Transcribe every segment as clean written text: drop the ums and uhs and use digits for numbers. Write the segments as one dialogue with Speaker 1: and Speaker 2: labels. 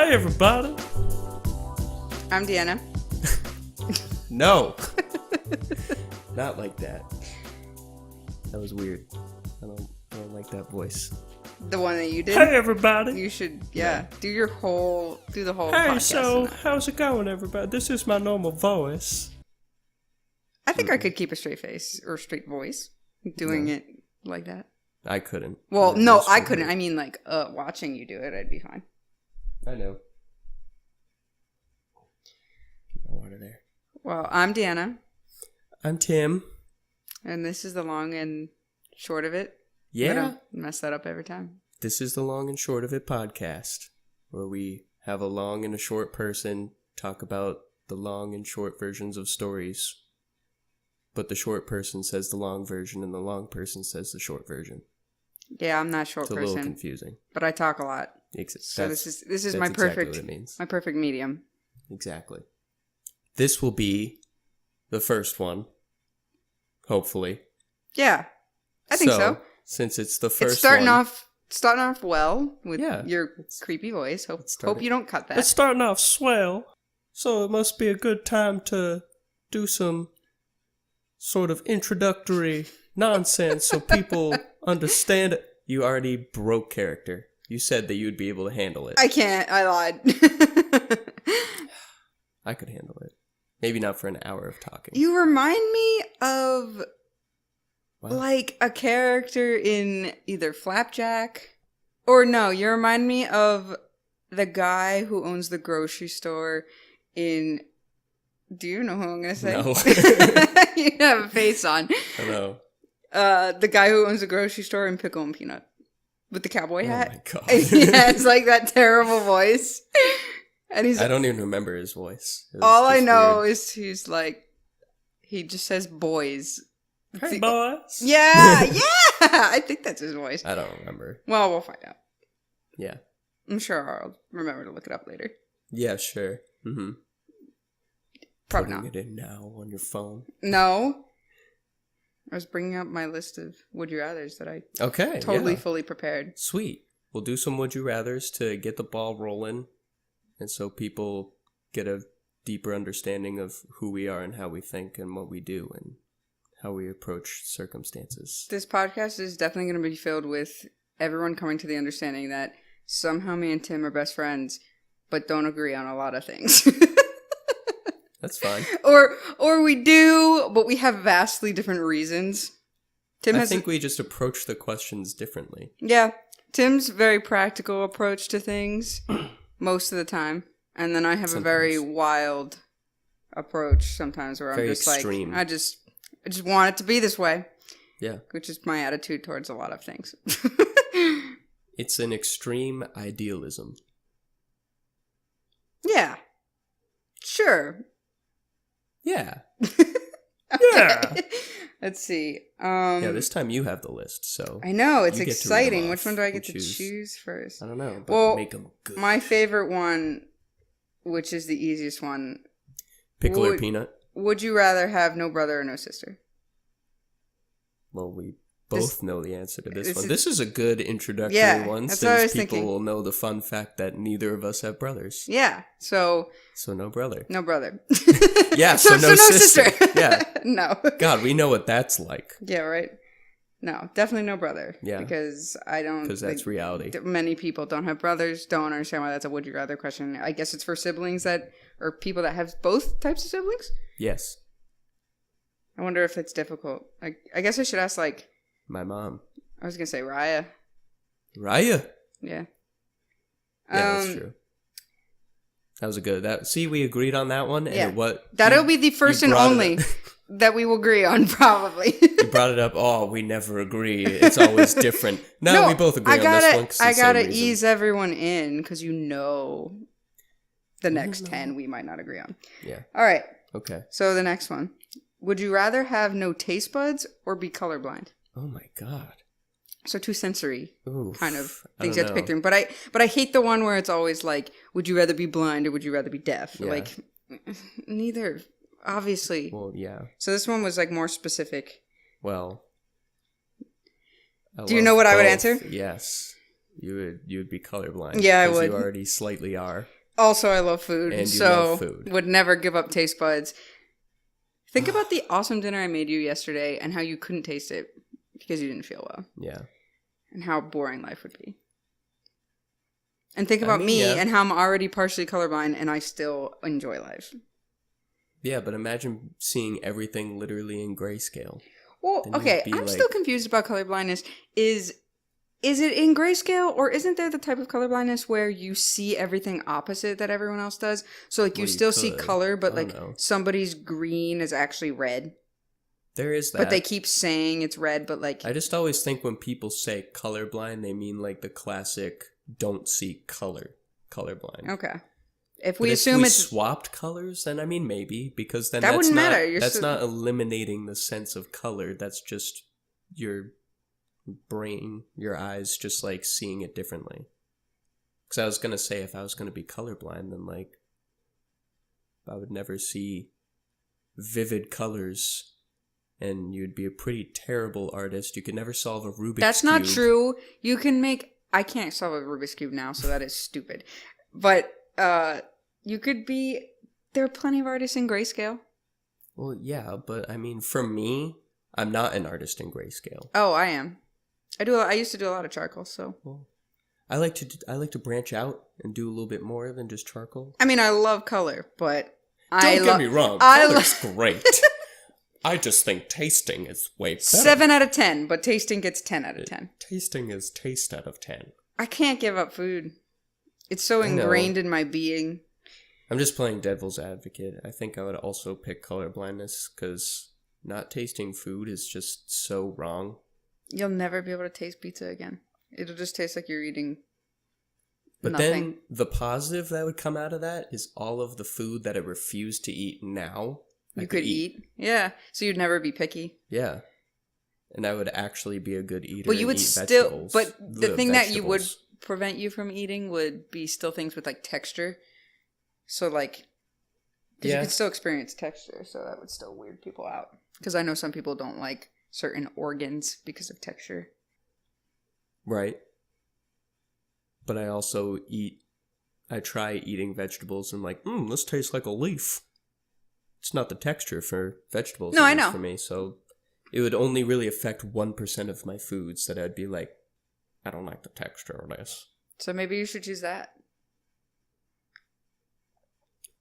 Speaker 1: Hey, everybody.
Speaker 2: I'm Deanna.
Speaker 1: No. Not like that. That was weird. I don't like that voice.
Speaker 2: The one that you did?
Speaker 1: Hey, everybody.
Speaker 2: You should, do the whole
Speaker 1: Hey,
Speaker 2: podcast.
Speaker 1: so how's it going, everybody? This is my normal voice.
Speaker 2: I think I could keep a straight face or straight voice doing it like that.
Speaker 1: I couldn't.
Speaker 2: Well, no, I couldn't. I mean, like, watching you do it, I'd be fine.
Speaker 1: I know. Keep my water there.
Speaker 2: Well, I'm Deanna.
Speaker 1: I'm Tim.
Speaker 2: And this is the long and short of it.
Speaker 1: Yeah.
Speaker 2: I don't mess that up every time.
Speaker 1: This is the Long and Short of It podcast, where we have a long and a short person talk about the long and short versions of stories. But the short person says the long version, and the long person says the short version.
Speaker 2: Yeah, I'm not a short person.
Speaker 1: It's a little confusing.
Speaker 2: But I talk a lot. So this is my perfect,
Speaker 1: exactly what it means.
Speaker 2: My perfect medium.
Speaker 1: Exactly. This will be the first one, hopefully.
Speaker 2: Yeah, I think so.
Speaker 1: Since it's the first
Speaker 2: it's starting
Speaker 1: one.
Speaker 2: Starting off well with your creepy voice. Hope you don't cut that.
Speaker 1: It's starting off swell, so it must be a good time to do some sort of introductory nonsense so people understand it. You already broke character. You said that you'd be able to handle it.
Speaker 2: I can't. I lied.
Speaker 1: I could handle it. Maybe not for an hour of talking.
Speaker 2: You remind me of like a character in either Flapjack or no, you remind me of the guy who owns the grocery store in... Do you know who I'm going to say?
Speaker 1: No.
Speaker 2: You have a face on.
Speaker 1: I know.
Speaker 2: The guy who owns the grocery store in Pickle and Peanut. With the cowboy hat.
Speaker 1: Oh my god.
Speaker 2: Yeah, it's like that terrible voice. And he's...
Speaker 1: I don't even remember his voice.
Speaker 2: All I know is he's like... He just says boys.
Speaker 1: Hey, boys.
Speaker 2: Yeah, yeah! I think that's his voice.
Speaker 1: I don't remember.
Speaker 2: Well, we'll find out.
Speaker 1: Yeah.
Speaker 2: I'm sure I'll remember to look it up later.
Speaker 1: Yeah, sure. Mm-hmm.
Speaker 2: Probably
Speaker 1: Putting
Speaker 2: not.
Speaker 1: it in now on your phone.
Speaker 2: No. I was bringing up my list of would you rathers that I totally fully prepared.
Speaker 1: Sweet. We'll do some would you rathers to get the ball rolling, and so people get a deeper understanding of who we are and how we think and what we do and how we approach circumstances.
Speaker 2: This podcast is definitely going to be filled with everyone coming to the understanding that somehow me and Tim are best friends, but don't agree on a lot of things.
Speaker 1: That's fine.
Speaker 2: Or we do, but we have vastly different reasons.
Speaker 1: I think we just approach the questions differently.
Speaker 2: Yeah. Tim's very practical approach to things most of the time. And then I have a very wild approach sometimes where I'm just extreme. Like, I just want it to be this way.
Speaker 1: Yeah. Which
Speaker 2: is my attitude towards a lot of things.
Speaker 1: It's an extreme idealism.
Speaker 2: Yeah. Sure.
Speaker 1: Yeah.
Speaker 2: Yeah. Let's see.
Speaker 1: Yeah, this time you have the list, so...
Speaker 2: I know, it's exciting. Which one do I get to choose first?
Speaker 1: I don't know, but make them good.
Speaker 2: My favorite one, which is the easiest one...
Speaker 1: Pickle or peanut?
Speaker 2: Would you rather have no brother or no sister?
Speaker 1: Well, we both know the answer to this one. This is a good introductory one,
Speaker 2: that's what I was
Speaker 1: people
Speaker 2: thinking.
Speaker 1: will know the fun fact that neither of us have brothers.
Speaker 2: Yeah, so
Speaker 1: no brother.
Speaker 2: No brother.
Speaker 1: Yeah, so no sister. Yeah.
Speaker 2: No.
Speaker 1: God, we know what that's like.
Speaker 2: Yeah, right? No, definitely no brother.
Speaker 1: Yeah.
Speaker 2: Because I don't...
Speaker 1: Because that's reality.
Speaker 2: Many people don't have brothers, don't understand why that's a would you rather question. I guess it's for siblings or people that have both types of siblings?
Speaker 1: Yes.
Speaker 2: I wonder if it's difficult. I guess I should ask, like...
Speaker 1: My mom.
Speaker 2: I was going to say Raya.
Speaker 1: Raya?
Speaker 2: Yeah.
Speaker 1: Yeah, that's true. That was a good... See, we agreed on that one.
Speaker 2: Yeah.
Speaker 1: And
Speaker 2: that'll be the first and only that we will agree on, probably.
Speaker 1: You brought it up. Oh, we never agree. It's always different. No, we both agree on this one.
Speaker 2: I got to ease everyone in because the next 10 we might not agree on.
Speaker 1: Yeah.
Speaker 2: All right.
Speaker 1: Okay.
Speaker 2: So the next one. Would you rather have no taste buds or be colorblind?
Speaker 1: Oh my god.
Speaker 2: So two sensory kind of things you have to pick through. But I hate the one where it's always like, would you rather be blind or would you rather be deaf? Yeah. Like, neither, obviously.
Speaker 1: Well, yeah.
Speaker 2: So this one was like more specific.
Speaker 1: Well.
Speaker 2: Do you know what I would answer?
Speaker 1: Yes. You would be colorblind.
Speaker 2: Yeah, I would.
Speaker 1: You already slightly are.
Speaker 2: Also, I love food,
Speaker 1: And you
Speaker 2: so
Speaker 1: love food.
Speaker 2: would never give up taste buds. Think about the awesome dinner I made you yesterday and how you couldn't taste it because you didn't feel well.
Speaker 1: Yeah.
Speaker 2: And how boring life would be. And think about me and how I'm already partially colorblind and I still enjoy life.
Speaker 1: Yeah, but imagine seeing everything literally in grayscale.
Speaker 2: Well, okay, I'm still confused about colorblindness. Is it in grayscale, or isn't there the type of colorblindness where you see everything opposite that everyone else does? So, like, you still see color, but, like, somebody's green is actually red.
Speaker 1: There is that.
Speaker 2: But they keep saying it's red, but, like...
Speaker 1: I just always think when people say colorblind, they mean, like, the classic don't see colorblind.
Speaker 2: Okay. If we assume it's...
Speaker 1: swapped colors, then, I mean, maybe, because then
Speaker 2: that wouldn't matter.
Speaker 1: That's not eliminating the sense of color. That's just your brain, your eyes just like seeing it differently. Because I was gonna say, if I was gonna be colorblind, then like I would never see vivid colors, and you'd be a pretty terrible artist. You could never solve a Rubik's Cube.
Speaker 2: That's not true. You can make... I can't solve a Rubik's Cube now, so that is stupid. But you could be... There are plenty of artists in grayscale.
Speaker 1: Well, yeah, but I mean, for me, I'm not an artist in grayscale.
Speaker 2: Oh, I am. I used to do a lot of charcoal, so.
Speaker 1: Well, I like to branch out and do a little bit more than just charcoal.
Speaker 2: I mean, I love color, but
Speaker 1: don't get me wrong, color's great. I just think tasting is way better.
Speaker 2: 7 out of 10, but tasting gets 10 out of 10.
Speaker 1: Tasting is taste out of 10.
Speaker 2: I can't give up food. It's so ingrained in my being.
Speaker 1: I'm just playing devil's advocate. I think I would also pick colorblindness because not tasting food is just so wrong.
Speaker 2: You'll never be able to taste pizza again. It'll just taste like you're eating
Speaker 1: But
Speaker 2: nothing.
Speaker 1: then the positive that would come out of that is all of the food that I refuse to eat now.
Speaker 2: You could eat. Yeah. So you'd never be picky.
Speaker 1: Yeah. And I would actually be a good eater.
Speaker 2: But you would
Speaker 1: eat
Speaker 2: still...
Speaker 1: vegetables.
Speaker 2: But the thing that you would prevent you from eating would be still things with like texture. So like... Because you could still experience texture. So that would still weird people out. Because I know some people don't like certain organs because of texture.
Speaker 1: Right. But I also I try eating vegetables and like, this tastes like a leaf. It's not the texture for vegetables.
Speaker 2: No, I know.
Speaker 1: For me, so it would only really affect 1% of my foods that I'd be like, I don't like the texture of this.
Speaker 2: So maybe you should choose that.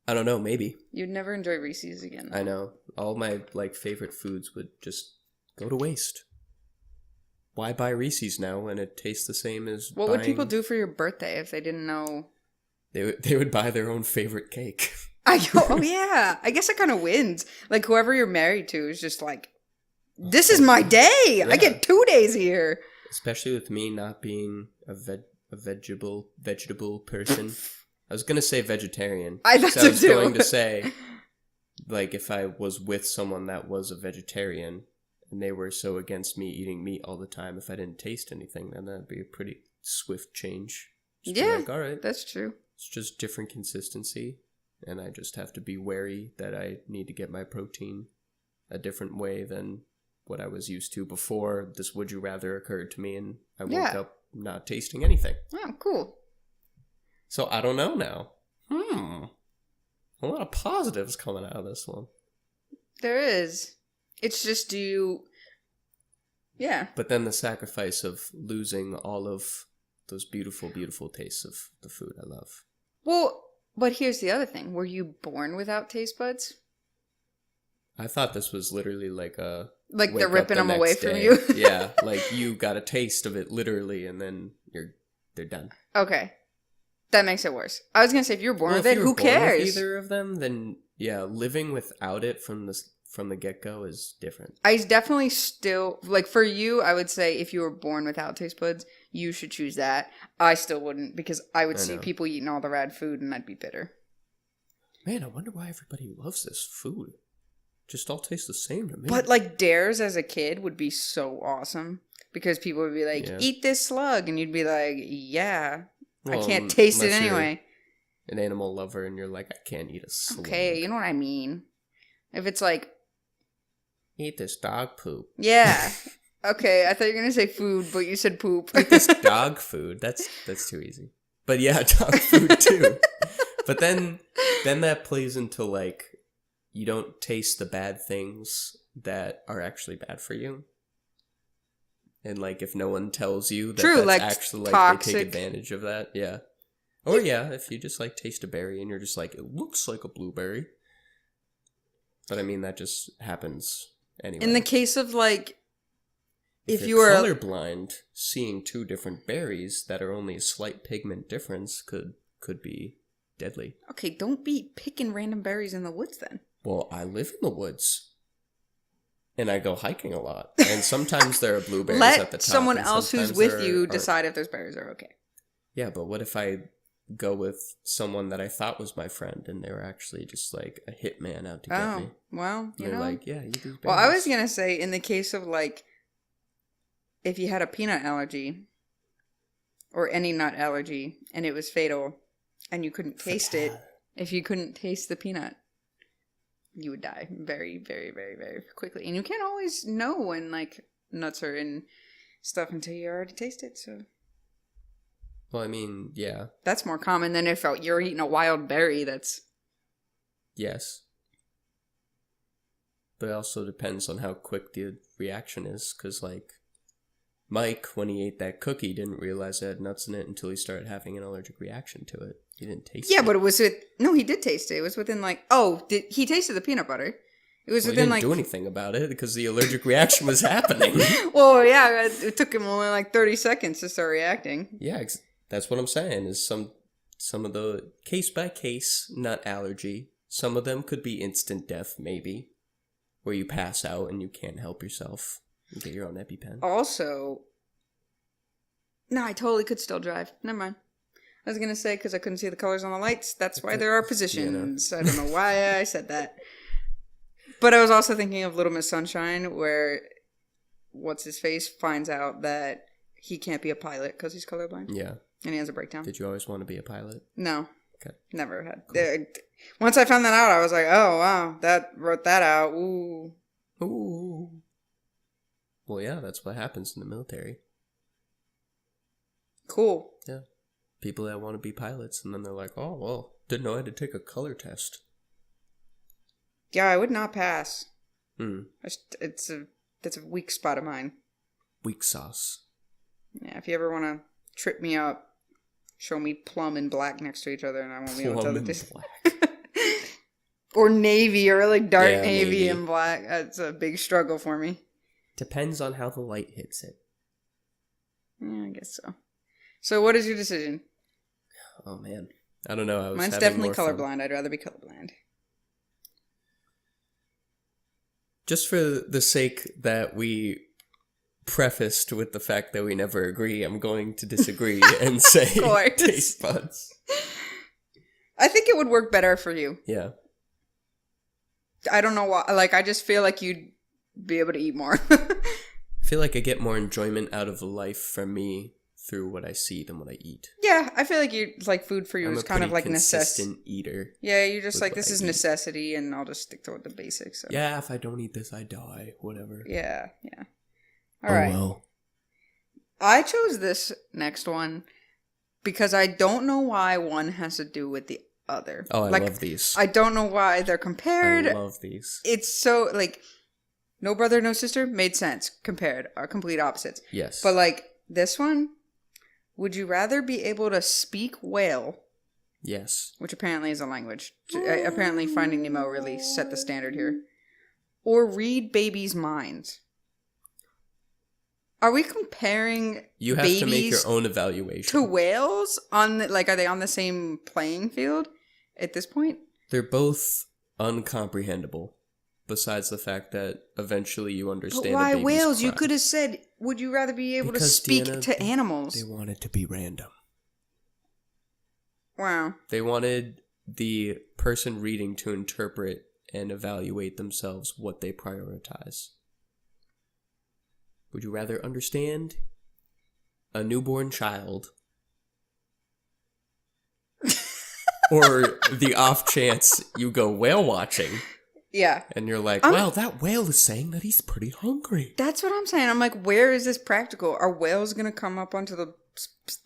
Speaker 1: I don't know, maybe.
Speaker 2: You'd never enjoy Reese's again.
Speaker 1: I know. All my like favorite foods would just go to waste. Why buy Reese's now when it tastes the same as
Speaker 2: What would people do for your birthday if they didn't know?
Speaker 1: They would buy their own favorite cake.
Speaker 2: Oh yeah. I guess it kind of wins. Like whoever you're married to is just like, this is my day. Yeah. I get 2 days here.
Speaker 1: Especially with me not being a vegetable person. I was gonna say vegetarian.
Speaker 2: I thought so too.
Speaker 1: I was going to say, like, if I was with someone that was a vegetarian and they were so against me eating meat all the time, if I didn't taste anything, then that'd be a pretty swift change. Just
Speaker 2: yeah,
Speaker 1: like, all right,
Speaker 2: that's true.
Speaker 1: It's just different consistency, and I just have to be wary that I need to get my protein a different way than what I was used to before this would you rather occurred to me, and I woke up not tasting anything.
Speaker 2: Oh, cool.
Speaker 1: So I don't know now. A lot of positives coming out of this one.
Speaker 2: There is. It's just yeah.
Speaker 1: But then the sacrifice of losing all of those beautiful, beautiful tastes of the food I love.
Speaker 2: Well, but here's the other thing. Were you born without taste buds?
Speaker 1: I thought this was literally like a...
Speaker 2: Like they're ripping them away from you?
Speaker 1: Yeah, like you got a taste of it literally and then they're done.
Speaker 2: Okay. That makes it worse. I was going to say, if you're born with it, who cares?
Speaker 1: If you're born with either of them, then yeah, living without it from the get-go is different.
Speaker 2: I definitely still, like for you, I would say if you were born without taste buds, you should choose that. I still wouldn't because I would see people eating all the rad food and I'd be bitter.
Speaker 1: Man, I wonder why everybody loves this food. Just all tastes the same to me.
Speaker 2: But like dares as a kid would be so awesome because people would be like, eat this slug. And you'd be like, yeah. Well, I can't taste it anyway.
Speaker 1: An animal lover and you're like, I can't eat a slug.
Speaker 2: Okay, you know what I mean. If it's like...
Speaker 1: Eat this dog poop.
Speaker 2: Yeah. Okay, I thought you were going to say food, but you said poop.
Speaker 1: Eat this dog food. That's too easy. But yeah, dog food too. But then that plays into, like, you don't taste the bad things that are actually bad for you. And, like, if no one tells you that that's
Speaker 2: like,
Speaker 1: actually, like,
Speaker 2: toxic.
Speaker 1: they take advantage of that, yeah. Or, yeah, if you just, like, taste a berry and you're just like, it looks like a blueberry. But, I mean, that just happens anyway.
Speaker 2: In the case of, like, if you
Speaker 1: you're
Speaker 2: are
Speaker 1: colorblind, seeing two different berries that are only a slight pigment difference could be deadly.
Speaker 2: Okay, don't be picking random berries in the woods then.
Speaker 1: Well, I live in the woods. And I go hiking a lot. And sometimes there are blueberries at the top.
Speaker 2: Let someone else who's with you
Speaker 1: aren't.
Speaker 2: decide if those berries are okay.
Speaker 1: Yeah, but what if I go with someone that I thought was my friend and they were actually just like a hitman out to get me?
Speaker 2: Well, you
Speaker 1: they're
Speaker 2: know.
Speaker 1: like, yeah, you do berries.
Speaker 2: Well, I was going to say, in the case of, like, if you had a peanut allergy or any nut allergy and it was fatal and you couldn't taste it, if you couldn't taste the peanut, you would die very, very, very, very quickly. And you can't always know when, like, nuts are in stuff until you already taste it, so...
Speaker 1: Well, I mean, yeah.
Speaker 2: That's more common than if you're eating a wild berry that's...
Speaker 1: Yes. But it also depends on how quick the reaction is, because, like, Mike, when he ate that cookie, didn't realize it had nuts in it until he started having an allergic reaction to it. He didn't taste it.
Speaker 2: Yeah, but it was no, he did taste it. It was within, like, he tasted the peanut butter. It was
Speaker 1: Well,
Speaker 2: within,
Speaker 1: he
Speaker 2: like...
Speaker 1: didn't do anything about it because the allergic reaction was happening.
Speaker 2: Well, yeah, it took him only, like, 30 seconds to start reacting.
Speaker 1: Yeah, that's what I'm saying, is some of the case-by-case nut allergy, some of them could be instant death, maybe, where you pass out and you can't help yourself and get your own EpiPen.
Speaker 2: Also... No, I totally could still drive. Never mind. I was going to say, because I couldn't see the colors on the lights, that's why there are positions. I don't know why I said that. But I was also thinking of Little Miss Sunshine, where what's-his-face finds out that he can't be a pilot because he's colorblind.
Speaker 1: Yeah.
Speaker 2: And he has a breakdown.
Speaker 1: Did you always want to be a pilot?
Speaker 2: No.
Speaker 1: Okay.
Speaker 2: Never had.
Speaker 1: Cool.
Speaker 2: Once I found that out, I was like, oh, wow, that wrote that out. Ooh.
Speaker 1: Ooh. Well, yeah, that's what happens in the military.
Speaker 2: Cool.
Speaker 1: Yeah. People that want to be pilots, and then they're like, oh, well, didn't know I had to take a color test.
Speaker 2: Yeah, I would not pass.
Speaker 1: It's
Speaker 2: a weak spot of mine.
Speaker 1: Weak sauce.
Speaker 2: Yeah, if you ever want to trip me up, show me plum and black next to each other, and I won't be able to tell the difference. Or navy, or like dark navy and black. That's a big struggle for me.
Speaker 1: Depends on how the light hits it.
Speaker 2: Yeah, I guess so. So, what is your decision?
Speaker 1: Oh man, I don't know.
Speaker 2: Mine's definitely colorblind. I'd rather be colorblind.
Speaker 1: Just for the sake that we prefaced with the fact that we never agree, I'm going to disagree and say taste buds.
Speaker 2: I think it would work better for you.
Speaker 1: Yeah.
Speaker 2: I don't know why. Like, I just feel like you'd be able to eat more.
Speaker 1: I feel like I get more enjoyment out of life from me through what I see than what I eat.
Speaker 2: Yeah, I feel like you like food for you is kind of like necessity.
Speaker 1: I'm a consistent eater.
Speaker 2: Yeah, you're just like, this is necessity, and I'll just stick to the basics. So.
Speaker 1: Yeah, if I don't eat this, I die. Whatever.
Speaker 2: Yeah. All right.
Speaker 1: Well.
Speaker 2: I chose this next one because I don't know why one has to do with the other.
Speaker 1: Oh, I love these.
Speaker 2: I don't know why they're compared.
Speaker 1: I love these.
Speaker 2: It's so, like, no brother, no sister made sense. Compared. Are complete opposites.
Speaker 1: Yes.
Speaker 2: But, like, this one, would you rather be able to speak whale?
Speaker 1: Yes.
Speaker 2: Which apparently is a language. Apparently Finding Nemo really set the standard here. Or read babies' minds? Are we comparing
Speaker 1: You have to make your own evaluation.
Speaker 2: To whales? Are they on the same playing field at this point?
Speaker 1: They're both uncomprehendable. Besides the fact that eventually you understand.
Speaker 2: But why whales?
Speaker 1: Cry.
Speaker 2: You could have said, would you rather be able to speak to animals?
Speaker 1: They want it to be random.
Speaker 2: Wow.
Speaker 1: They wanted the person reading to interpret and evaluate themselves what they prioritize. Would you rather understand a newborn child or the off chance you go whale watching?
Speaker 2: Yeah.
Speaker 1: And you're like, well, that whale is saying that he's pretty hungry.
Speaker 2: That's what I'm saying. I'm like, where is this practical? Are whales going to come up onto the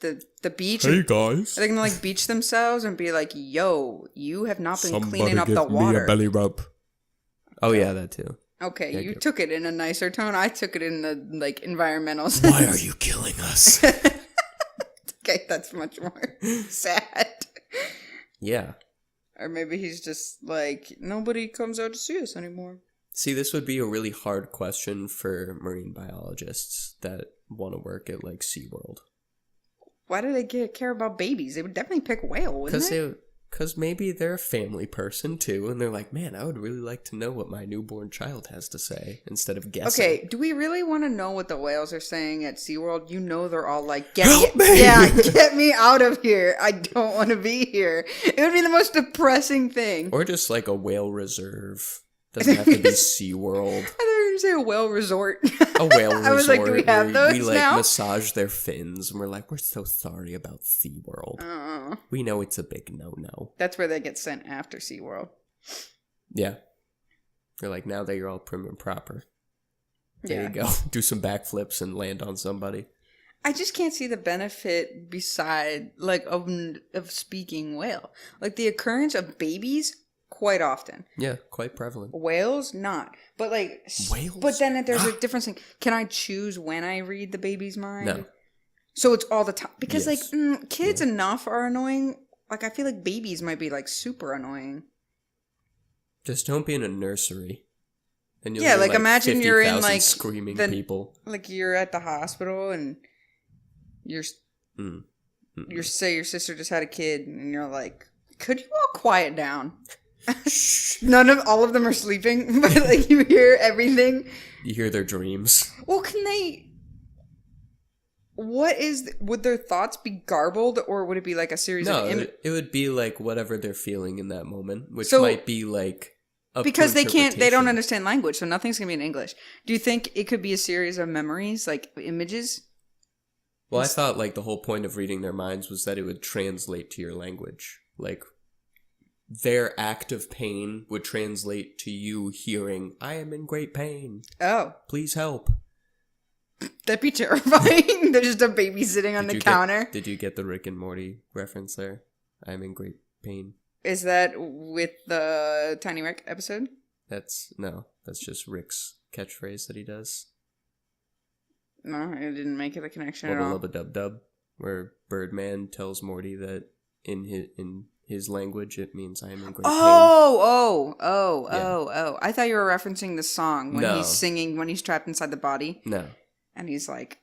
Speaker 2: the beach.
Speaker 1: Hey guys.
Speaker 2: Are they gonna like beach themselves and be like, "Yo, you have not been
Speaker 1: Somebody
Speaker 2: cleaning up the
Speaker 1: give me a
Speaker 2: water"?
Speaker 1: belly rub. Oh yeah, that too.
Speaker 2: Okay,
Speaker 1: Yeah,
Speaker 2: you
Speaker 1: good.
Speaker 2: took it in a nicer tone. I took it in the like environmental sense.
Speaker 1: Why are you killing us?
Speaker 2: Okay, that's much more sad.
Speaker 1: Yeah.
Speaker 2: Or maybe he's just like, nobody comes out to see us anymore.
Speaker 1: See, this would be a really hard question for marine biologists that want to work at like SeaWorld.
Speaker 2: Why do they care about babies? They would definitely pick whale, wouldn't they?
Speaker 1: Because maybe they're a family person too, and they're like, man, I would really like to know what my newborn child has to say instead of guessing.
Speaker 2: Okay, do we really want to know what the whales are saying at SeaWorld? You know they're all like,
Speaker 1: Help me!
Speaker 2: Yeah, get me out of here. I don't want to be here. It would be the most depressing thing.
Speaker 1: Or just like a whale reserve. Doesn't have to be SeaWorld.
Speaker 2: I thought you were going to say a whale resort.
Speaker 1: A whale resort.
Speaker 2: I was like, do we have those
Speaker 1: we like
Speaker 2: now?
Speaker 1: massage their fins, and we're like, we're so sorry about SeaWorld. We know it's a big no-no.
Speaker 2: That's where they get sent after SeaWorld.
Speaker 1: Yeah. They're like, now that you're all prim and proper. There
Speaker 2: Yeah.
Speaker 1: you go. Do some backflips and land on somebody.
Speaker 2: I just can't see the benefit beside, like, of speaking whale. Like, the occurrence of babies, quite often.
Speaker 1: Yeah, quite prevalent.
Speaker 2: Whales, not. But, like...
Speaker 1: Whales?
Speaker 2: But then there's a difference in... Can I choose when I read the baby's mind?
Speaker 1: No.
Speaker 2: So it's all the time. Because,
Speaker 1: Yes.
Speaker 2: like, kids enough are annoying. Like, I feel like babies might be, like, super annoying.
Speaker 1: Just don't be in a nursery. And
Speaker 2: Yeah,
Speaker 1: hear,
Speaker 2: like, imagine you're in,
Speaker 1: 50,000
Speaker 2: like,
Speaker 1: screaming
Speaker 2: the-
Speaker 1: people.
Speaker 2: Like, you're at the hospital and you're... You say your sister just had a kid and you're like, could you all quiet down? All of them are sleeping, but like you hear everything.
Speaker 1: You hear their dreams.
Speaker 2: Well, can they? Would their thoughts be garbled, or would it be like a series
Speaker 1: No,
Speaker 2: of
Speaker 1: it would be like whatever they're feeling in that moment, which
Speaker 2: So-
Speaker 1: might be like up
Speaker 2: because
Speaker 1: to
Speaker 2: they don't
Speaker 1: interpretation.
Speaker 2: understand language, so nothing's gonna be in English. Do you think it could be a series of memories, like images?
Speaker 1: Well, I thought like the whole point of reading their minds was that it would translate to your language. Like their act of pain would translate to you hearing, I am in great pain.
Speaker 2: Oh,
Speaker 1: Please help.
Speaker 2: that'd be terrifying. There's just a baby sitting on the counter.
Speaker 1: Did you get the Rick and Morty reference there? I am in great pain.
Speaker 2: Is that with the Tiny Rick episode?
Speaker 1: That's just Rick's catchphrase that he does.
Speaker 2: No, it didn't make it a connection at
Speaker 1: Wubba
Speaker 2: all.
Speaker 1: lubba dub dub, where Birdman tells Morty that in his language it means I am in great pain.
Speaker 2: Oh! I thought you were referencing the song when
Speaker 1: No.
Speaker 2: he's singing when he's trapped inside the body,
Speaker 1: No.
Speaker 2: and he's like,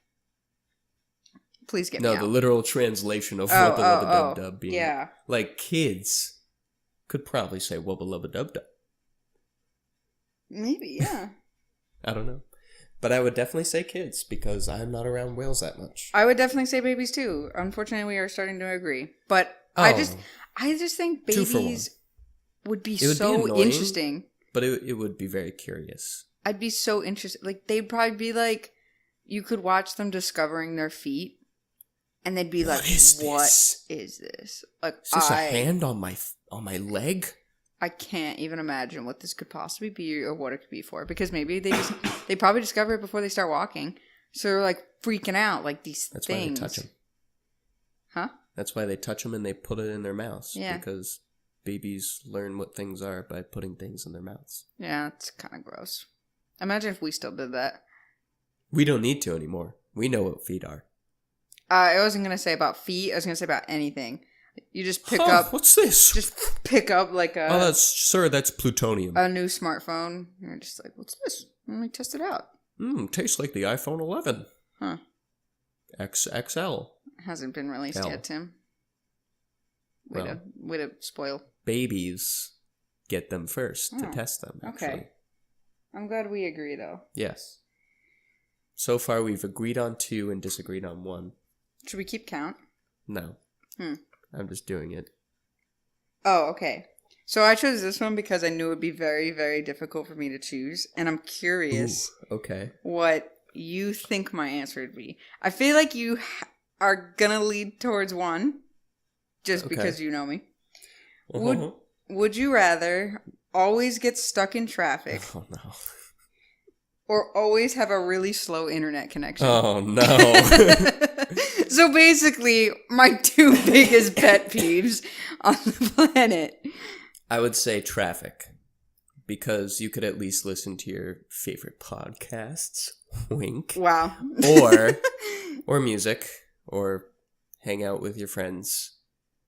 Speaker 2: "Please get me out."
Speaker 1: The literal translation of
Speaker 2: Oh,
Speaker 1: wubba
Speaker 2: oh,
Speaker 1: lubba
Speaker 2: oh,
Speaker 1: dub dub being
Speaker 2: yeah.
Speaker 1: like kids could probably say wubba lubba dub dub.
Speaker 2: Maybe, yeah.
Speaker 1: I don't know. But I would definitely say kids because I'm not around whales that much.
Speaker 2: I would definitely say babies too. Unfortunately, we are starting to agree, but I just think
Speaker 1: 2 for 1.
Speaker 2: babies would be
Speaker 1: It would be
Speaker 2: so
Speaker 1: annoying.
Speaker 2: interesting.
Speaker 1: But it would be very curious.
Speaker 2: I'd be so interested. Like, they'd probably be like, you could watch them discovering their feet, and they'd be like, "What is this? Like,
Speaker 1: Is this a hand on my leg?
Speaker 2: I can't even imagine what this could possibly be or what it could be for. Because maybe they probably discover it before they start walking, so they're like freaking out, like these
Speaker 1: That's
Speaker 2: things.
Speaker 1: why they touch them.
Speaker 2: Huh?
Speaker 1: That's why they touch them and they put it in their mouths.
Speaker 2: Yeah.
Speaker 1: Because babies learn what things are by putting things in their mouths.
Speaker 2: Yeah, it's kind of gross. Imagine if we still did that.
Speaker 1: We don't need to anymore. We know what feet are.
Speaker 2: I wasn't gonna say about feet. I was gonna say about anything. You just pick up.
Speaker 1: What's this?
Speaker 2: Just pick up like
Speaker 1: that's plutonium.
Speaker 2: a new smartphone. You're just like, what's this? Let me test it out.
Speaker 1: Tastes like the iPhone 11.
Speaker 2: Huh?
Speaker 1: XXL.
Speaker 2: Hasn't been released
Speaker 1: Hell.
Speaker 2: yet, Tim.
Speaker 1: Well.
Speaker 2: Way to spoil.
Speaker 1: Babies get them first to
Speaker 2: Oh,
Speaker 1: test them. Actually.
Speaker 2: Okay. I'm glad we agree, though.
Speaker 1: Yes. So far, we've agreed on 2 and disagreed on 1.
Speaker 2: Should we keep count?
Speaker 1: No.
Speaker 2: Hmm.
Speaker 1: I'm just doing it.
Speaker 2: Oh, okay. So I chose this one because I knew it would be very, very difficult for me to choose, and I'm curious
Speaker 1: Okay.
Speaker 2: what you think my answer would be. I feel like you are gonna lead towards 1, just
Speaker 1: Okay.
Speaker 2: because you know me.
Speaker 1: Uh-huh.
Speaker 2: Would you rather always get stuck in traffic
Speaker 1: Oh no.
Speaker 2: or always have a really slow internet connection?
Speaker 1: Oh no.
Speaker 2: So basically, my two biggest pet peeves on the planet.
Speaker 1: I would say traffic. Because you could at least listen to your favorite podcasts. Wink.
Speaker 2: Wow.
Speaker 1: Or music. Or hang out with your friends.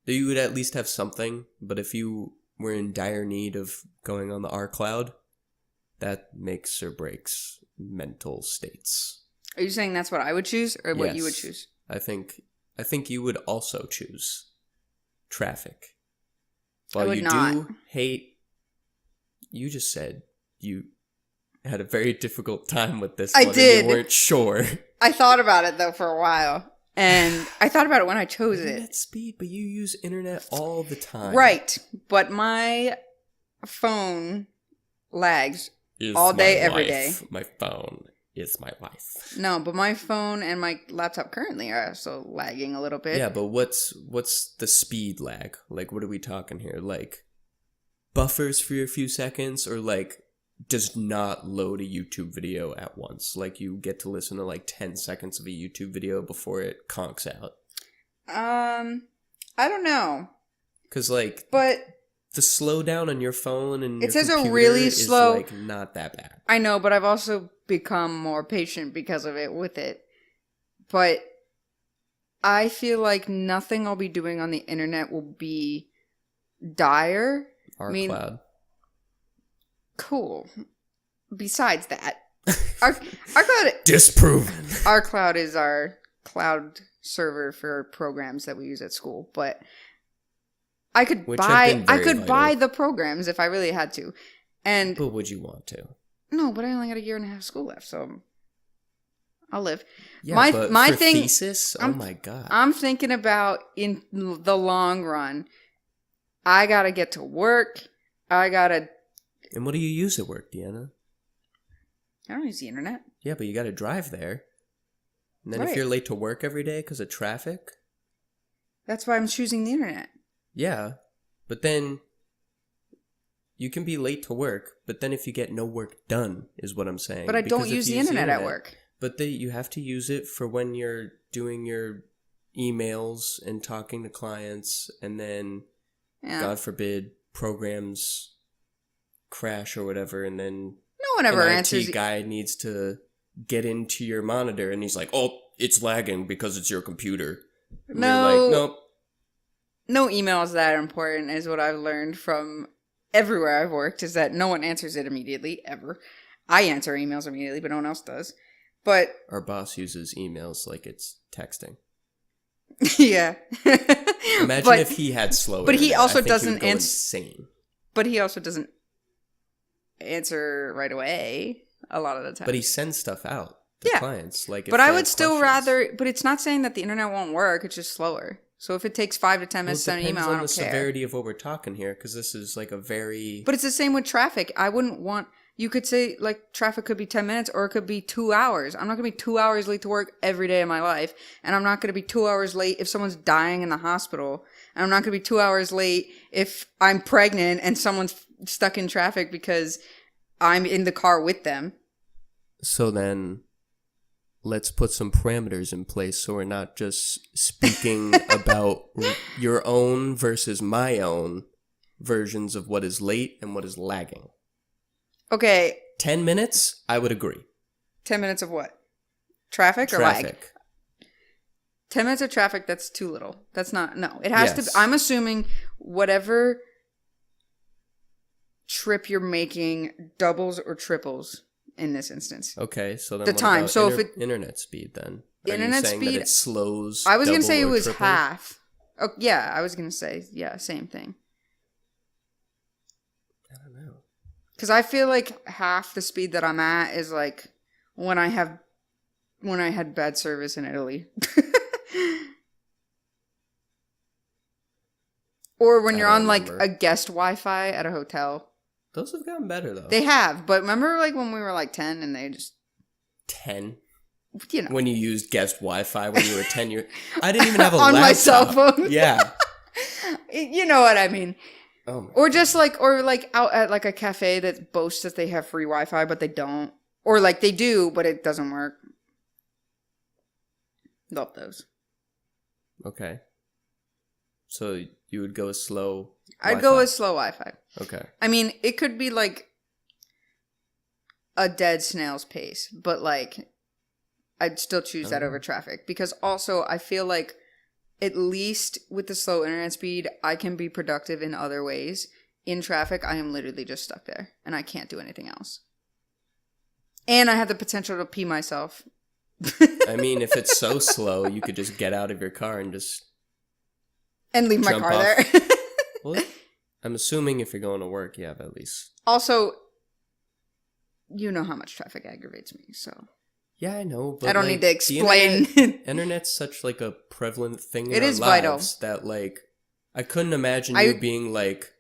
Speaker 1: You would at least have something. But if you were in dire need of going on the R cloud, that makes or breaks mental states.
Speaker 2: Are you saying that's what I would choose or what you would
Speaker 1: Yes.
Speaker 2: choose?
Speaker 1: I think you would also choose traffic. While
Speaker 2: would
Speaker 1: you
Speaker 2: not.
Speaker 1: do hate, you just said you had a very difficult time with this
Speaker 2: I
Speaker 1: one.
Speaker 2: did.
Speaker 1: And you weren't sure.
Speaker 2: I thought about it though for a while. And I thought about it when I chose it.
Speaker 1: Internet speed, but you use internet all the time.
Speaker 2: Right. But my phone lags
Speaker 1: Is
Speaker 2: all day,
Speaker 1: my
Speaker 2: every
Speaker 1: life.
Speaker 2: day.
Speaker 1: My phone is my life.
Speaker 2: No, but my phone and my laptop currently are also lagging a little bit.
Speaker 1: Yeah, but what's the speed lag? Like, what are we talking here? Like, buffers for a few seconds, or like does not load a YouTube video at once? Like, you get to listen to like 10 seconds of a YouTube video before it conks out.
Speaker 2: I don't know.
Speaker 1: Because like,
Speaker 2: But
Speaker 1: the slowdown on your phone and
Speaker 2: it
Speaker 1: your
Speaker 2: says a
Speaker 1: computer
Speaker 2: really
Speaker 1: is
Speaker 2: slow-
Speaker 1: like not that bad.
Speaker 2: I know, but I've also become more patient because of it with it. But I feel like nothing I'll be doing on the internet will be dire.
Speaker 1: Our
Speaker 2: mean-
Speaker 1: cloud.
Speaker 2: Cool. Besides that, our cloud,
Speaker 1: Disproven.
Speaker 2: our cloud is our cloud server for programs that we use at school. But I could
Speaker 1: Which have been
Speaker 2: I
Speaker 1: very
Speaker 2: could buy
Speaker 1: vital.
Speaker 2: the programs if I really had to. And
Speaker 1: But would you want to?
Speaker 2: no, but I only got a year and a half of school left, so I'll live.
Speaker 1: Yeah,
Speaker 2: My-
Speaker 1: but
Speaker 2: my
Speaker 1: for
Speaker 2: thing-
Speaker 1: thesis? Oh
Speaker 2: I'm-
Speaker 1: my god.
Speaker 2: I'm thinking about in the long run, I gotta get to work. I
Speaker 1: And what do you use at work, Deanna?
Speaker 2: don't use the internet.
Speaker 1: Yeah, but you got to drive there. And then
Speaker 2: Right.
Speaker 1: if you're late to work every day because of traffic,
Speaker 2: That's why I'm choosing the internet.
Speaker 1: yeah. But then you can be late to work, but then if you get no work done, is what I'm saying.
Speaker 2: But I don't
Speaker 1: Because if
Speaker 2: use
Speaker 1: you
Speaker 2: the internet at work.
Speaker 1: But you have to use it for when you're doing your emails and talking to clients, and then,
Speaker 2: Yeah.
Speaker 1: God forbid, programs crash or whatever, and then
Speaker 2: No one ever
Speaker 1: an
Speaker 2: answers.
Speaker 1: IT guy needs to get into your monitor, and he's like, "Oh, it's lagging because it's your computer." And
Speaker 2: No.
Speaker 1: you're like, nope.
Speaker 2: No email is that important, is what I've learned from everywhere I've worked, is that no one answers it immediately, ever. I answer emails immediately, but no one else does. But,
Speaker 1: Our boss uses emails like it's texting.
Speaker 2: yeah.
Speaker 1: Imagine
Speaker 2: But-
Speaker 1: if he had slow
Speaker 2: but he
Speaker 1: internet.
Speaker 2: also
Speaker 1: I think
Speaker 2: doesn't
Speaker 1: would go
Speaker 2: ans-
Speaker 1: insane.
Speaker 2: But he also doesn't answer right away a lot of the time.
Speaker 1: But he sends stuff out to
Speaker 2: Yeah.
Speaker 1: clients. Like, if
Speaker 2: But
Speaker 1: they
Speaker 2: I
Speaker 1: have
Speaker 2: would still
Speaker 1: questions.
Speaker 2: rather. But it's not saying that the internet won't work. It's just slower. So if it takes 5 to 10
Speaker 1: Well,
Speaker 2: minutes
Speaker 1: it
Speaker 2: to send an
Speaker 1: depends
Speaker 2: email,
Speaker 1: on
Speaker 2: I don't
Speaker 1: the
Speaker 2: care.
Speaker 1: severity of what we're talking here, because this is like a very.
Speaker 2: But it's the same with traffic. I wouldn't want. You could say like traffic could be 10 minutes or it could be 2 hours. I'm not going to be 2 hours late to work every day of my life. And I'm not going to be 2 hours late if someone's dying in the hospital. And I'm not going to be 2 hours late if I'm pregnant and someone's stuck in traffic because I'm in the car with them.
Speaker 1: So then, let's put some parameters in place so we're not just speaking about your own versus my own versions of what is late and what is lagging.
Speaker 2: Okay,
Speaker 1: 10 minutes, I would agree.
Speaker 2: 10 minutes of what? Traffic or lag?
Speaker 1: Traffic.
Speaker 2: 10 minutes of traffic, that's too little. That's not, no. It has
Speaker 1: Yes.
Speaker 2: to, I'm assuming whatever trip you're making doubles or triples in this instance.
Speaker 1: Okay, so then
Speaker 2: The
Speaker 1: what
Speaker 2: time.
Speaker 1: about
Speaker 2: So if it-
Speaker 1: internet speed then? Are
Speaker 2: Internet
Speaker 1: you saying
Speaker 2: speed-
Speaker 1: that it slows
Speaker 2: I was going to
Speaker 1: double
Speaker 2: say it
Speaker 1: or
Speaker 2: was
Speaker 1: triple?
Speaker 2: half. Oh, yeah, I was going to say, yeah, same thing.
Speaker 1: I don't know.
Speaker 2: Because I feel like half the speed that I'm at is like when I had bad service in Italy. Or when
Speaker 1: I
Speaker 2: you're
Speaker 1: don't
Speaker 2: on like
Speaker 1: remember.
Speaker 2: a guest Wi-Fi at a hotel.
Speaker 1: Those have gotten better though.
Speaker 2: They have, but remember like when we were like 10 and they just,
Speaker 1: 10?
Speaker 2: you know.
Speaker 1: When you used guest Wi-Fi when you were 10 years... I didn't even have a
Speaker 2: On
Speaker 1: laptop.
Speaker 2: my cell phone.
Speaker 1: Yeah.
Speaker 2: You know what I mean.
Speaker 1: Oh my.
Speaker 2: Or just like, or like out at like a cafe that boasts that they have free Wi-Fi, but they don't. Or like they do, but it doesn't work. Love those.
Speaker 1: Okay. So you would go with slow
Speaker 2: I'd
Speaker 1: Wi-Fi.
Speaker 2: go with slow Wi-Fi.
Speaker 1: Okay.
Speaker 2: I mean, it could be like a dead snail's pace, but like I'd still choose that over traffic because also I feel like at least with the slow internet speed, I can be productive in other ways. In traffic, I am literally just stuck there and I can't do anything else. And I have the potential to pee myself.
Speaker 1: I mean, if it's so slow, you could just get out of your car and just
Speaker 2: and leave my
Speaker 1: jump
Speaker 2: car
Speaker 1: off.
Speaker 2: there.
Speaker 1: Well, I'm assuming if you're going to work, you have at least.
Speaker 2: Also, you know how much traffic aggravates me, so.
Speaker 1: Yeah, I know, but
Speaker 2: I don't
Speaker 1: like,
Speaker 2: need to explain.
Speaker 1: Internet's such like a prevalent thing in
Speaker 2: It
Speaker 1: our
Speaker 2: is
Speaker 1: lives
Speaker 2: vital.
Speaker 1: that like I couldn't imagine you being like,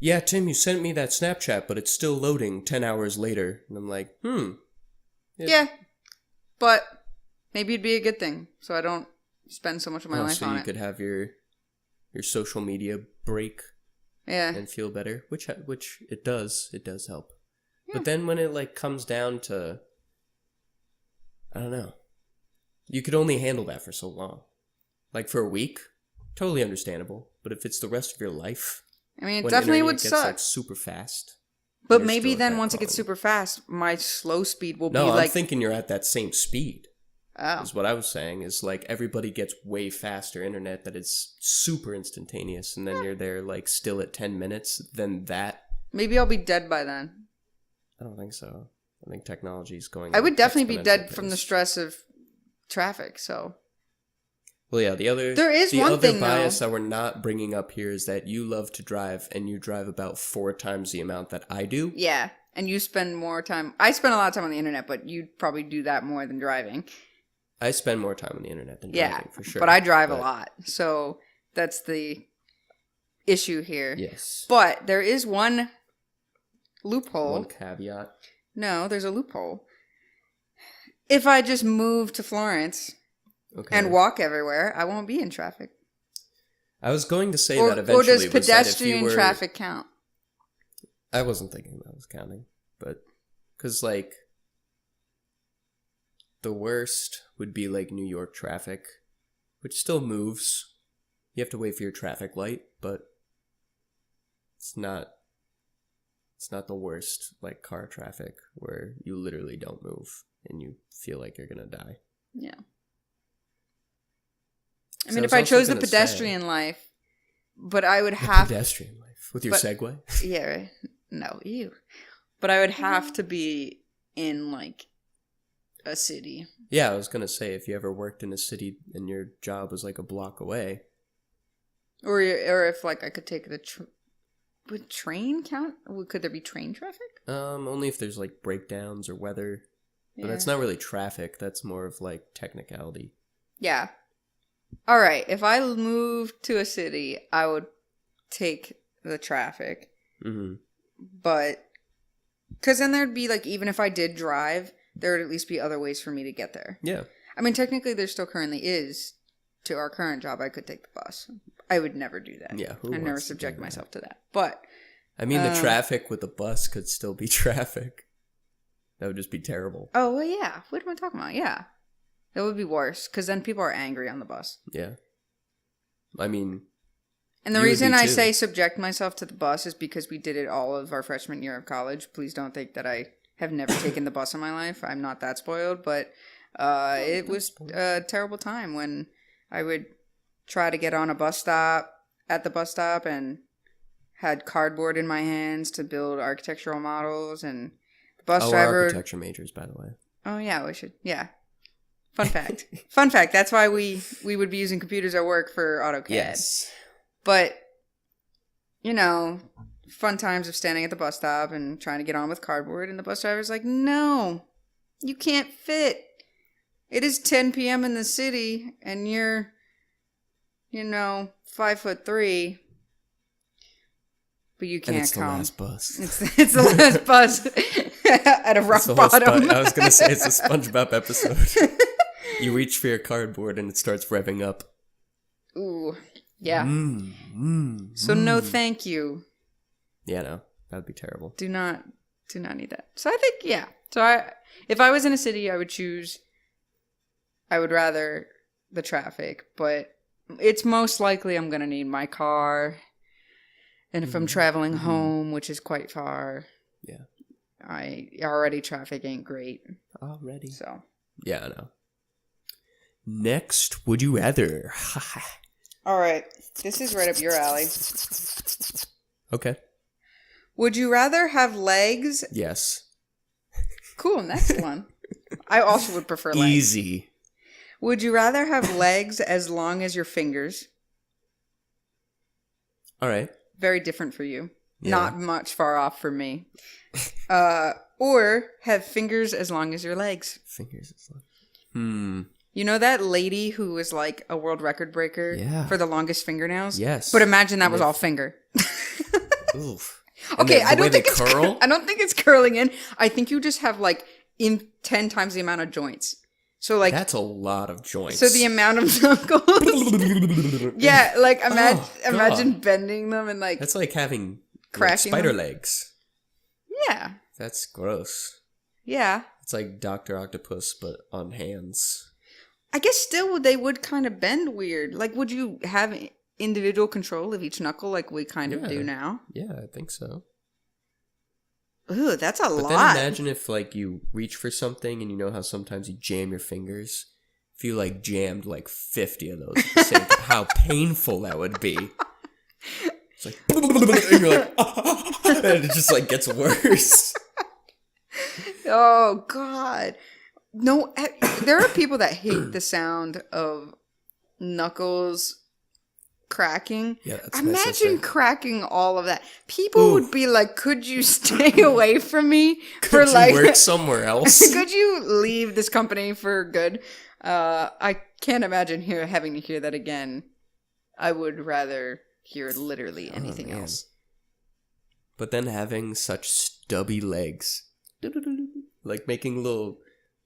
Speaker 1: yeah, Tim, you sent me that Snapchat, but it's still loading 10 hours later. And I'm like,
Speaker 2: Yeah, but maybe it'd be a good thing, so I don't spend so much of my life
Speaker 1: so
Speaker 2: on
Speaker 1: you
Speaker 2: it.
Speaker 1: could have your social media break
Speaker 2: Yeah.
Speaker 1: and feel better, which it does help. Yeah. But then when it like comes down to, I don't know, you could only handle that for so long. Like for a week, totally understandable. But if it's the rest of your life,
Speaker 2: I mean, it definitely would
Speaker 1: gets,
Speaker 2: suck.
Speaker 1: like, super fast.
Speaker 2: But maybe then once it gets super fast, my slow speed will be like...
Speaker 1: No, I'm thinking you're at that same speed.
Speaker 2: Oh.
Speaker 1: Is what I was saying. Is like everybody gets way faster internet that is super instantaneous. And then you're there like still at 10 minutes. Then that...
Speaker 2: Maybe I'll be dead by then.
Speaker 1: I don't think so. I think technology is going...
Speaker 2: I would definitely be dead from the stress of traffic, so...
Speaker 1: Well, yeah,
Speaker 2: there is one thing,
Speaker 1: bias
Speaker 2: though,
Speaker 1: that we're not bringing up here is that you love to drive, and you drive about 4 times the amount that I do.
Speaker 2: Yeah, and you spend more time... I spend a lot of time on the internet, but you'd probably do that more than driving.
Speaker 1: I spend more time on the internet than driving, for sure.
Speaker 2: But I drive a lot, so that's the issue here.
Speaker 1: Yes.
Speaker 2: But there is one loophole.
Speaker 1: One caveat.
Speaker 2: No, there's a loophole. If I just move to Florence... Okay. And walk everywhere, I won't be in traffic.
Speaker 1: I was going to say that eventually.
Speaker 2: Or does pedestrian traffic count?
Speaker 1: I wasn't thinking that was counting, but because like the worst would be like New York traffic, which still moves. You have to wait for your traffic light, but it's not the worst like car traffic where you literally don't move and you feel like you're gonna die.
Speaker 2: Yeah. I mean, if I chose the pedestrian life, but I would have...
Speaker 1: pedestrian life? With your Segway?
Speaker 2: Yeah, right. No, ew. But I would have to be in, like, a city.
Speaker 1: Yeah, I was going to say, if you ever worked in a city and your job was, like, a block away.
Speaker 2: Or if, like, I could take the... Would train count? Could there be train traffic?
Speaker 1: Only if there's, like, breakdowns or weather. But that's not really traffic. That's more of, like, technicality.
Speaker 2: Yeah. All right, if I moved to a city, I would take the traffic.
Speaker 1: Mm-hmm.
Speaker 2: But, because then there'd be, like, even if I did drive, there would at least be other ways for me to get there.
Speaker 1: Yeah.
Speaker 2: I mean, technically there still currently is. To our current job, I could take the bus. I would never do that.
Speaker 1: Yeah,
Speaker 2: I'd never subject myself to that. But,
Speaker 1: I mean, the traffic with the bus could still be traffic. That would just be terrible.
Speaker 2: Oh, well, yeah. What am I talking about? Yeah. That would be worse, because then people are angry on the bus.
Speaker 1: Yeah. I mean...
Speaker 2: And the reason I say subject myself to the bus is because we did it all of our freshman year of college. Please don't think that I have never taken the bus in my life. I'm not that spoiled, but it was a terrible time when I would try to get on at the bus stop, and had cardboard in my hands to build architectural models, and the bus driver...
Speaker 1: architecture majors, by the way.
Speaker 2: Oh, yeah, we should. Yeah. Fun fact. Fun fact. That's why we would be using computers at work for AutoCAD.
Speaker 1: Yes.
Speaker 2: But, you know, fun times of standing at the bus stop and trying to get on with cardboard. And the bus driver's like, no, you can't fit. It is 10 p.m. in the city and you're, 5'3". But you can't come.
Speaker 1: It's the last bus.
Speaker 2: It's the last bus at a rock bottom.
Speaker 1: I was going to say it's a SpongeBob episode. You reach for your cardboard and it starts revving up.
Speaker 2: Ooh, yeah. So no thank you.
Speaker 1: Yeah, no. That'd be terrible.
Speaker 2: Do not need that. So I think, yeah. So if I was in a city, I would rather the traffic, but it's most likely I'm going to need my car. And if I'm traveling home, which is quite far, already traffic ain't great.
Speaker 1: Already.
Speaker 2: So.
Speaker 1: Yeah, I know. Next, would you rather?
Speaker 2: All right. This is right up your alley.
Speaker 1: Okay.
Speaker 2: Would you rather have legs?
Speaker 1: Yes.
Speaker 2: Cool. Next one. I also would prefer legs.
Speaker 1: Easy.
Speaker 2: Would you rather have legs as long as your fingers?
Speaker 1: All right.
Speaker 2: Very different for you.
Speaker 1: Yeah.
Speaker 2: Not much far off for me. Or have fingers as long as your legs.
Speaker 1: Fingers as long.
Speaker 2: You know that lady who was like a world record breaker for the longest fingernails?
Speaker 1: Yes.
Speaker 2: But imagine that was all finger.
Speaker 1: Oof.
Speaker 2: Okay, I don't think
Speaker 1: it's curl.
Speaker 2: I don't think it's curling in. I think you just have like 10 times the amount of joints. So like
Speaker 1: that's a lot of joints.
Speaker 2: So the amount of knuckles. Yeah, like imagine bending them and like
Speaker 1: that's like having
Speaker 2: cracking
Speaker 1: spider
Speaker 2: them.
Speaker 1: legs.
Speaker 2: Yeah.
Speaker 1: That's gross.
Speaker 2: Yeah.
Speaker 1: It's like Dr. Octopus but on hands.
Speaker 2: I guess still they would kind of bend weird. Like would you have individual control of each knuckle like we kind of do now?
Speaker 1: Yeah, I think so.
Speaker 2: Ooh, that's a lot.
Speaker 1: But then imagine if like you reach for something and you know how sometimes you jam your fingers? If you like jammed like 50 of those at the same time, how painful that would be. It's like and you're like and it just like gets worse.
Speaker 2: Oh God. No, there are people that hate the sound of knuckles cracking.
Speaker 1: Yeah, that's
Speaker 2: imagine cracking all of that. People would be like, "Could you stay away from me for like
Speaker 1: work somewhere else?
Speaker 2: Could you leave this company for good?" I can't imagine having to hear that again. I would rather hear literally anything else.
Speaker 1: But then having such stubby legs, like making little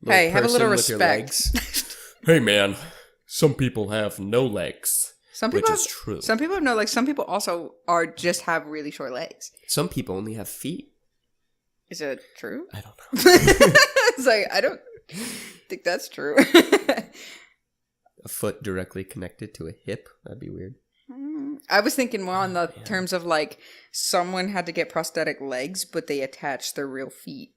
Speaker 2: hey, have a little
Speaker 1: with your
Speaker 2: respect.
Speaker 1: legs. Hey man, some people have no legs.
Speaker 2: Some people
Speaker 1: which is true.
Speaker 2: Some people have no legs. Some people also just have really short legs.
Speaker 1: Some people only have feet.
Speaker 2: Is it true?
Speaker 1: I don't know.
Speaker 2: It's like, I don't think that's true.
Speaker 1: A foot directly connected to a hip? That'd be weird.
Speaker 2: I was thinking more on the terms of like someone had to get prosthetic legs, but they attached their real feet.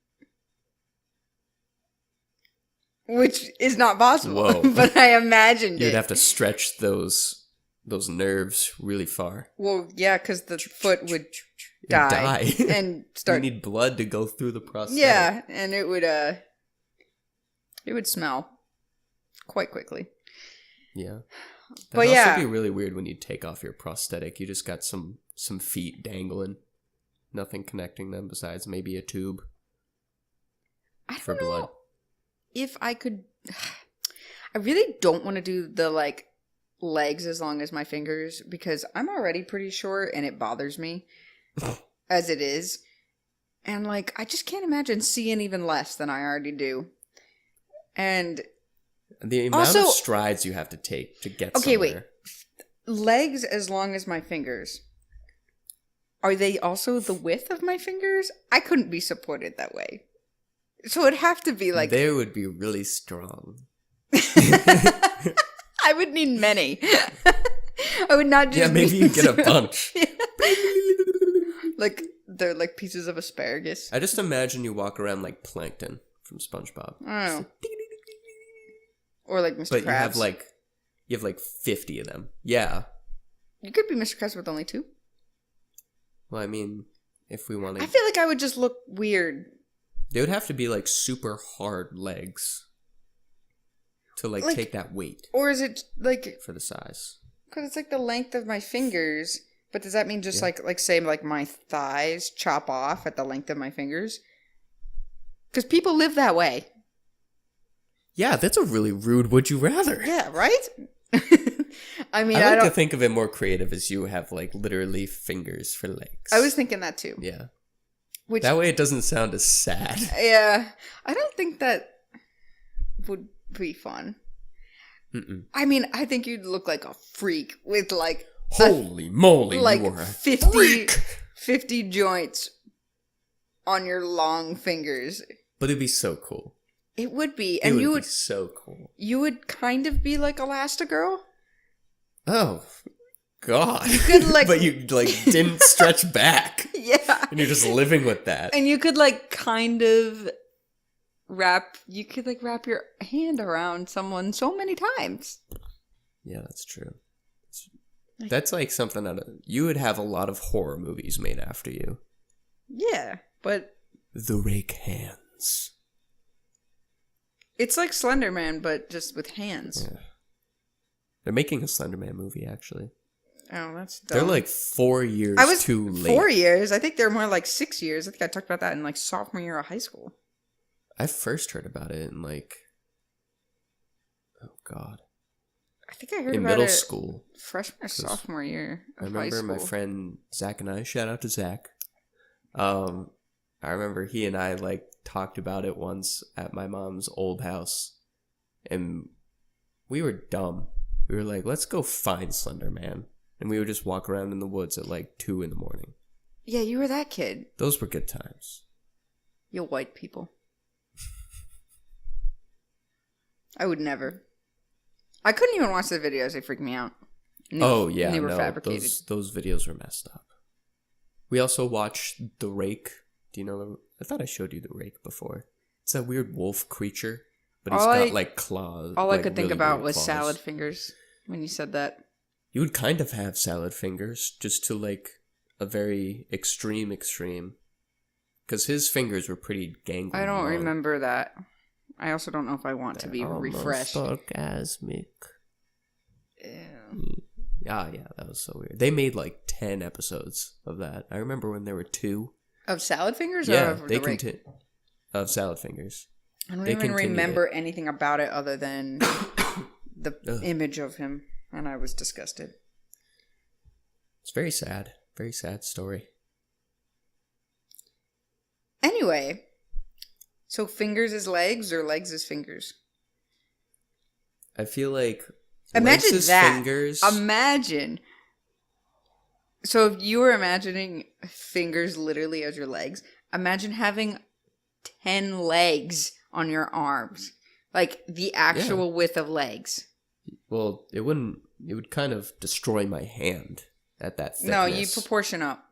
Speaker 2: Which is not possible.
Speaker 1: Whoa.
Speaker 2: But I imagined
Speaker 1: You'd
Speaker 2: it.
Speaker 1: have to stretch those nerves really far.
Speaker 2: Well, yeah, because the foot would die and start.
Speaker 1: You need blood to go through the prosthetic.
Speaker 2: Yeah, and it would smell quite quickly.
Speaker 1: Yeah.
Speaker 2: That'd
Speaker 1: also
Speaker 2: yeah,
Speaker 1: be really weird when you take off your prosthetic. You just got some feet dangling, nothing connecting them besides maybe a tube.
Speaker 2: I don't
Speaker 1: for
Speaker 2: know
Speaker 1: blood.
Speaker 2: if I could. I really don't want to do the like legs as long as my fingers because I'm already pretty short and it bothers me as it is, and like I just can't imagine seeing even less than I already do, and.
Speaker 1: The amount
Speaker 2: also,
Speaker 1: of strides you have to take to get somewhere.
Speaker 2: Wait. Legs as long as my fingers. Are they also the width of my fingers? I couldn't be supported that way. So it'd have to be like...
Speaker 1: They would be really strong.
Speaker 2: I would need many. I would not just...
Speaker 1: Yeah, maybe you get a bunch.
Speaker 2: Like, they're like pieces of asparagus.
Speaker 1: I just imagine you walk around like Plankton from SpongeBob.
Speaker 2: Oh. Or like Mr.
Speaker 1: But
Speaker 2: Krabs.
Speaker 1: you have like 50 of them. Yeah.
Speaker 2: You could be Mr. Krabs with only 2.
Speaker 1: Well, I mean, if we want to...
Speaker 2: I feel like I would just look weird.
Speaker 1: They would have to be like super hard legs to like take that weight.
Speaker 2: Or is it like...
Speaker 1: For the size.
Speaker 2: Because it's like the length of my fingers. But does that mean just like say like my thighs chop off at the length of my fingers? Because people live that way.
Speaker 1: Yeah, that's a really rude would you rather.
Speaker 2: Yeah, right? I mean,
Speaker 1: I like to think of it more creative as you have like literally fingers for legs.
Speaker 2: I was thinking that too.
Speaker 1: Yeah.
Speaker 2: Which,
Speaker 1: that way it doesn't sound as sad.
Speaker 2: Yeah. I don't think that would be fun.
Speaker 1: Mm-mm.
Speaker 2: I mean, I think you'd look like a freak with like...
Speaker 1: Holy moly,
Speaker 2: like
Speaker 1: you are a
Speaker 2: 50 joints on your long fingers.
Speaker 1: But it'd be so cool.
Speaker 2: It would be.
Speaker 1: It
Speaker 2: And
Speaker 1: would be so cool.
Speaker 2: you would kind of be like Elastigirl.
Speaker 1: Oh, God.
Speaker 2: You could, like...
Speaker 1: But you, like, didn't stretch back.
Speaker 2: Yeah.
Speaker 1: And you're just living with that.
Speaker 2: And you could, like, kind of wrap your hand around someone so many times.
Speaker 1: Yeah, that's true. That's like something you would have a lot of horror movies made after you.
Speaker 2: Yeah, but...
Speaker 1: The Rake Hands.
Speaker 2: It's like Slender Man, but just with hands.
Speaker 1: Yeah. They're making a Slender Man movie, actually.
Speaker 2: Oh, that's dumb.
Speaker 1: They're like 4 years too late.
Speaker 2: 4 years? I think they're more like 6 years. I think I talked about that in like sophomore year of high school.
Speaker 1: I first heard about it in like... Oh, God.
Speaker 2: I think I heard
Speaker 1: in
Speaker 2: about
Speaker 1: middle
Speaker 2: it
Speaker 1: school.
Speaker 2: Freshman or sophomore year of
Speaker 1: I
Speaker 2: high school.
Speaker 1: remember my friend Zach and I, shout out to Zach. I remember he and I like talked about it once at my mom's old house. And we were dumb. We were like, let's go find Slender Man. And we would just walk around in the woods at like 2 a.m.
Speaker 2: Yeah, you were that kid.
Speaker 1: Those were good times.
Speaker 2: You white people. I would never. I couldn't even watch the videos. They freaked me out. They were fabricated.
Speaker 1: Those videos were messed up. We also watched The Rake. Do you know? I thought I showed you The Rake before. It's that weird wolf creature, but he's got like claws.
Speaker 2: All
Speaker 1: like,
Speaker 2: I could think about was
Speaker 1: claws.
Speaker 2: salad fingers when you said that.
Speaker 1: You would kind of have salad fingers, just to like a very extreme. Because his fingers were pretty gangly.
Speaker 2: I don't remember that. I also don't know if I want to be refreshed.
Speaker 1: Orgasmic.
Speaker 2: Ew.
Speaker 1: Yeah, that was so weird. They made like 10 episodes of that. I remember when there were 2.
Speaker 2: Of salad fingers?
Speaker 1: Yeah,
Speaker 2: or of the Rake?
Speaker 1: Of salad fingers.
Speaker 2: I don't even remember anything about it other than the image of him, and I was disgusted.
Speaker 1: It's very sad. Very sad story.
Speaker 2: Anyway, so fingers is legs or legs is fingers?
Speaker 1: I feel like
Speaker 2: imagine
Speaker 1: legs is
Speaker 2: that.
Speaker 1: Fingers.
Speaker 2: Imagine. So if you were imagining fingers literally as your legs, imagine having 10 legs on your arms. Like the actual width of legs.
Speaker 1: Well, it would kind of destroy my hand at that thickness.
Speaker 2: No, you proportion up.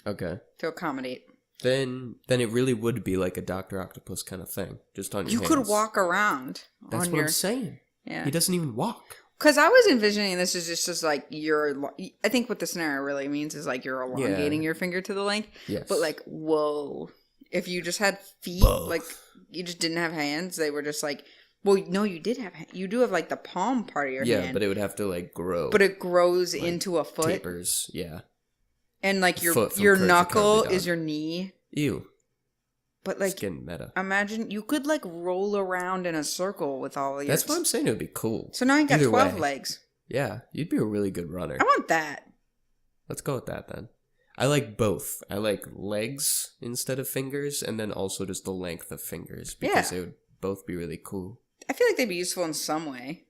Speaker 1: Okay.
Speaker 2: To accommodate.
Speaker 1: Then it really would be like a Dr. Octopus kind of thing. Just on your hands.
Speaker 2: You could walk around.
Speaker 1: That's what I'm saying.
Speaker 2: Yeah.
Speaker 1: He doesn't even walk.
Speaker 2: Because I was envisioning this is just like I think what the scenario really means is like you're elongating your finger to the length.
Speaker 1: Yes.
Speaker 2: But like, whoa. If you just had feet, like you just didn't have hands, they were just like, well, no, you did have, you do have like the palm part of your hand.
Speaker 1: Yeah, but it would have to like grow.
Speaker 2: But it grows
Speaker 1: like,
Speaker 2: into a foot.
Speaker 1: Tapers, yeah.
Speaker 2: And like your knuckle is your knee.
Speaker 1: Ew.
Speaker 2: But like,
Speaker 1: it's getting meta.
Speaker 2: Imagine you could like roll around in a circle with all of your...
Speaker 1: That's what I'm saying. It would be cool.
Speaker 2: So now you got 12 legs.
Speaker 1: Yeah, you'd be a really good runner.
Speaker 2: I want that.
Speaker 1: Let's go with that then. I like both. I like legs instead of fingers, and then also just the length of fingers because they would both be really cool.
Speaker 2: I feel like they'd be useful in some way.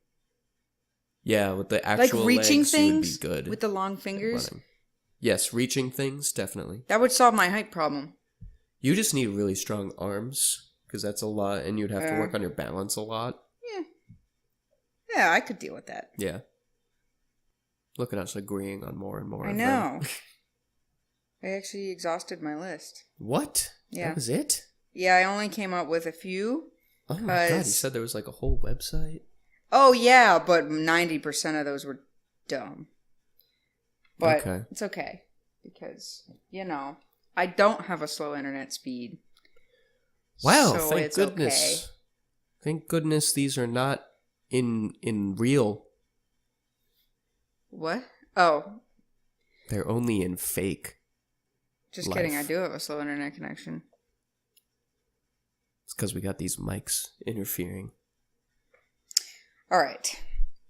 Speaker 1: Yeah, with the actual
Speaker 2: like reaching
Speaker 1: legs,
Speaker 2: things
Speaker 1: would be good
Speaker 2: with the long fingers.
Speaker 1: Yes, reaching things definitely.
Speaker 2: That would solve my height problem.
Speaker 1: You just need really strong arms because that's a lot, and you'd have to work on your balance a lot.
Speaker 2: Yeah, I could deal with that.
Speaker 1: Yeah. Look at us agreeing on more and more.
Speaker 2: I know. I actually exhausted my list.
Speaker 1: What?
Speaker 2: Yeah.
Speaker 1: That was it?
Speaker 2: Yeah, I only came up with a few.
Speaker 1: Oh my god, you said there was like a whole website?
Speaker 2: Oh yeah, but 90% of those were dumb. But it's okay. Because, I don't have a slow internet speed.
Speaker 1: Wow,
Speaker 2: so
Speaker 1: thank goodness. Okay. Thank goodness these are not in real.
Speaker 2: What? Oh.
Speaker 1: They're only in fake.
Speaker 2: Just life. Kidding, I do have a slow internet connection.
Speaker 1: It's because we got these mics interfering.
Speaker 2: Alright.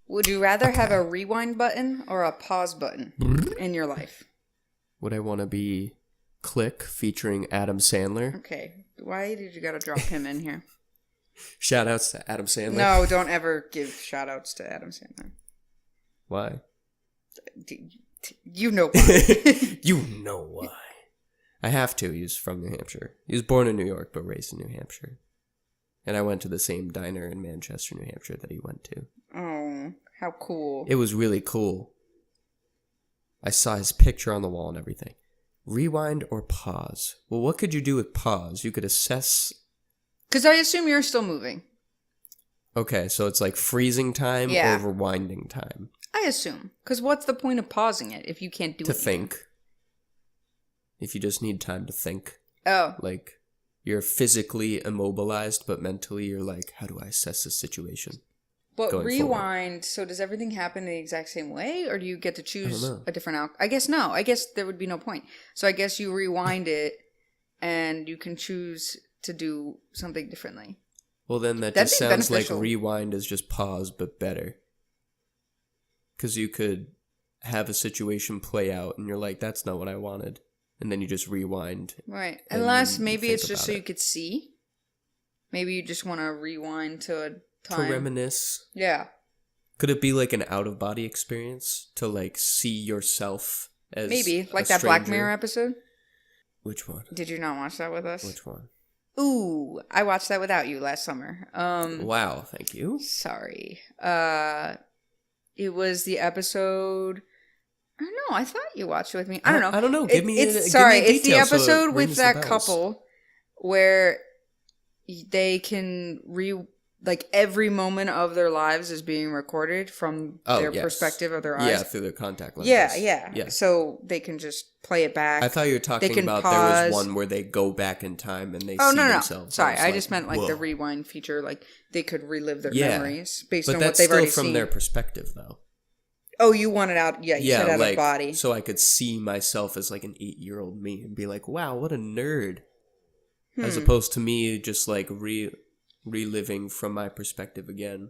Speaker 2: Would you rather have a rewind button or a pause button in your life?
Speaker 1: Would I want to be Click featuring Adam Sandler?
Speaker 2: Okay. Why did you gotta drop him in here?
Speaker 1: Shout outs to Adam Sandler.
Speaker 2: No, don't ever give shout outs to Adam Sandler.
Speaker 1: Why?
Speaker 2: You know why.
Speaker 1: You know why. I have to. He's from New Hampshire. He was born in New York, but raised in New Hampshire. And I went to the same diner in Manchester, New Hampshire that he went to.
Speaker 2: Oh, how cool.
Speaker 1: It was really cool. I saw his picture on the wall and everything. Rewind or pause? Well, what could you do with pause? You could assess...
Speaker 2: Because I assume you're still moving.
Speaker 1: Okay, so it's like freezing time or rewinding time.
Speaker 2: I assume. Because what's the point of pausing it if you can't do it?
Speaker 1: To think. If you just need time to think.
Speaker 2: Oh.
Speaker 1: Like, you're physically immobilized, but mentally you're like, how do I assess this situation?
Speaker 2: But rewind, so does everything happen the exact same way? Or do you get to choose a different outcome? I guess no. I guess there would be no point. So I guess you rewind it and you can choose to do something differently.
Speaker 1: Well, then that just sounds like rewind is just pause, but better. Because you could have a situation play out and you're like, that's not what I wanted. And then you just rewind.
Speaker 2: Right. Unless maybe it's just so you could see. Maybe you just want to rewind to a time.
Speaker 1: To reminisce.
Speaker 2: Yeah.
Speaker 1: Could it be like an out-of-body experience? To like see yourself as
Speaker 2: maybe. Like
Speaker 1: that
Speaker 2: Black Mirror episode?
Speaker 1: Which one?
Speaker 2: Did you not watch that with us?
Speaker 1: Which one?
Speaker 2: Ooh, I watched that without you last summer.
Speaker 1: Wow, thank you.
Speaker 2: Sorry. It was the episode... I don't know. I thought you watched it with me. I don't know.
Speaker 1: I don't know. Give me
Speaker 2: it's the episode with that couple where they can every moment of their lives is being recorded from their perspective of their eyes.
Speaker 1: Yeah, through their contact lenses.
Speaker 2: Yeah. So they can just play it back.
Speaker 1: I thought you were talking about there was one where they go back in time and they see themselves.
Speaker 2: Sorry, I just meant like the rewind feature. Like they could relive their memories based on what they've already seen. But that's still from
Speaker 1: their perspective, though.
Speaker 2: Oh, you want it out? Yeah, you said out of body.
Speaker 1: So I could see myself as like an 8-year-old me and be like, "Wow, what a nerd," as opposed to me just like reliving from my perspective again.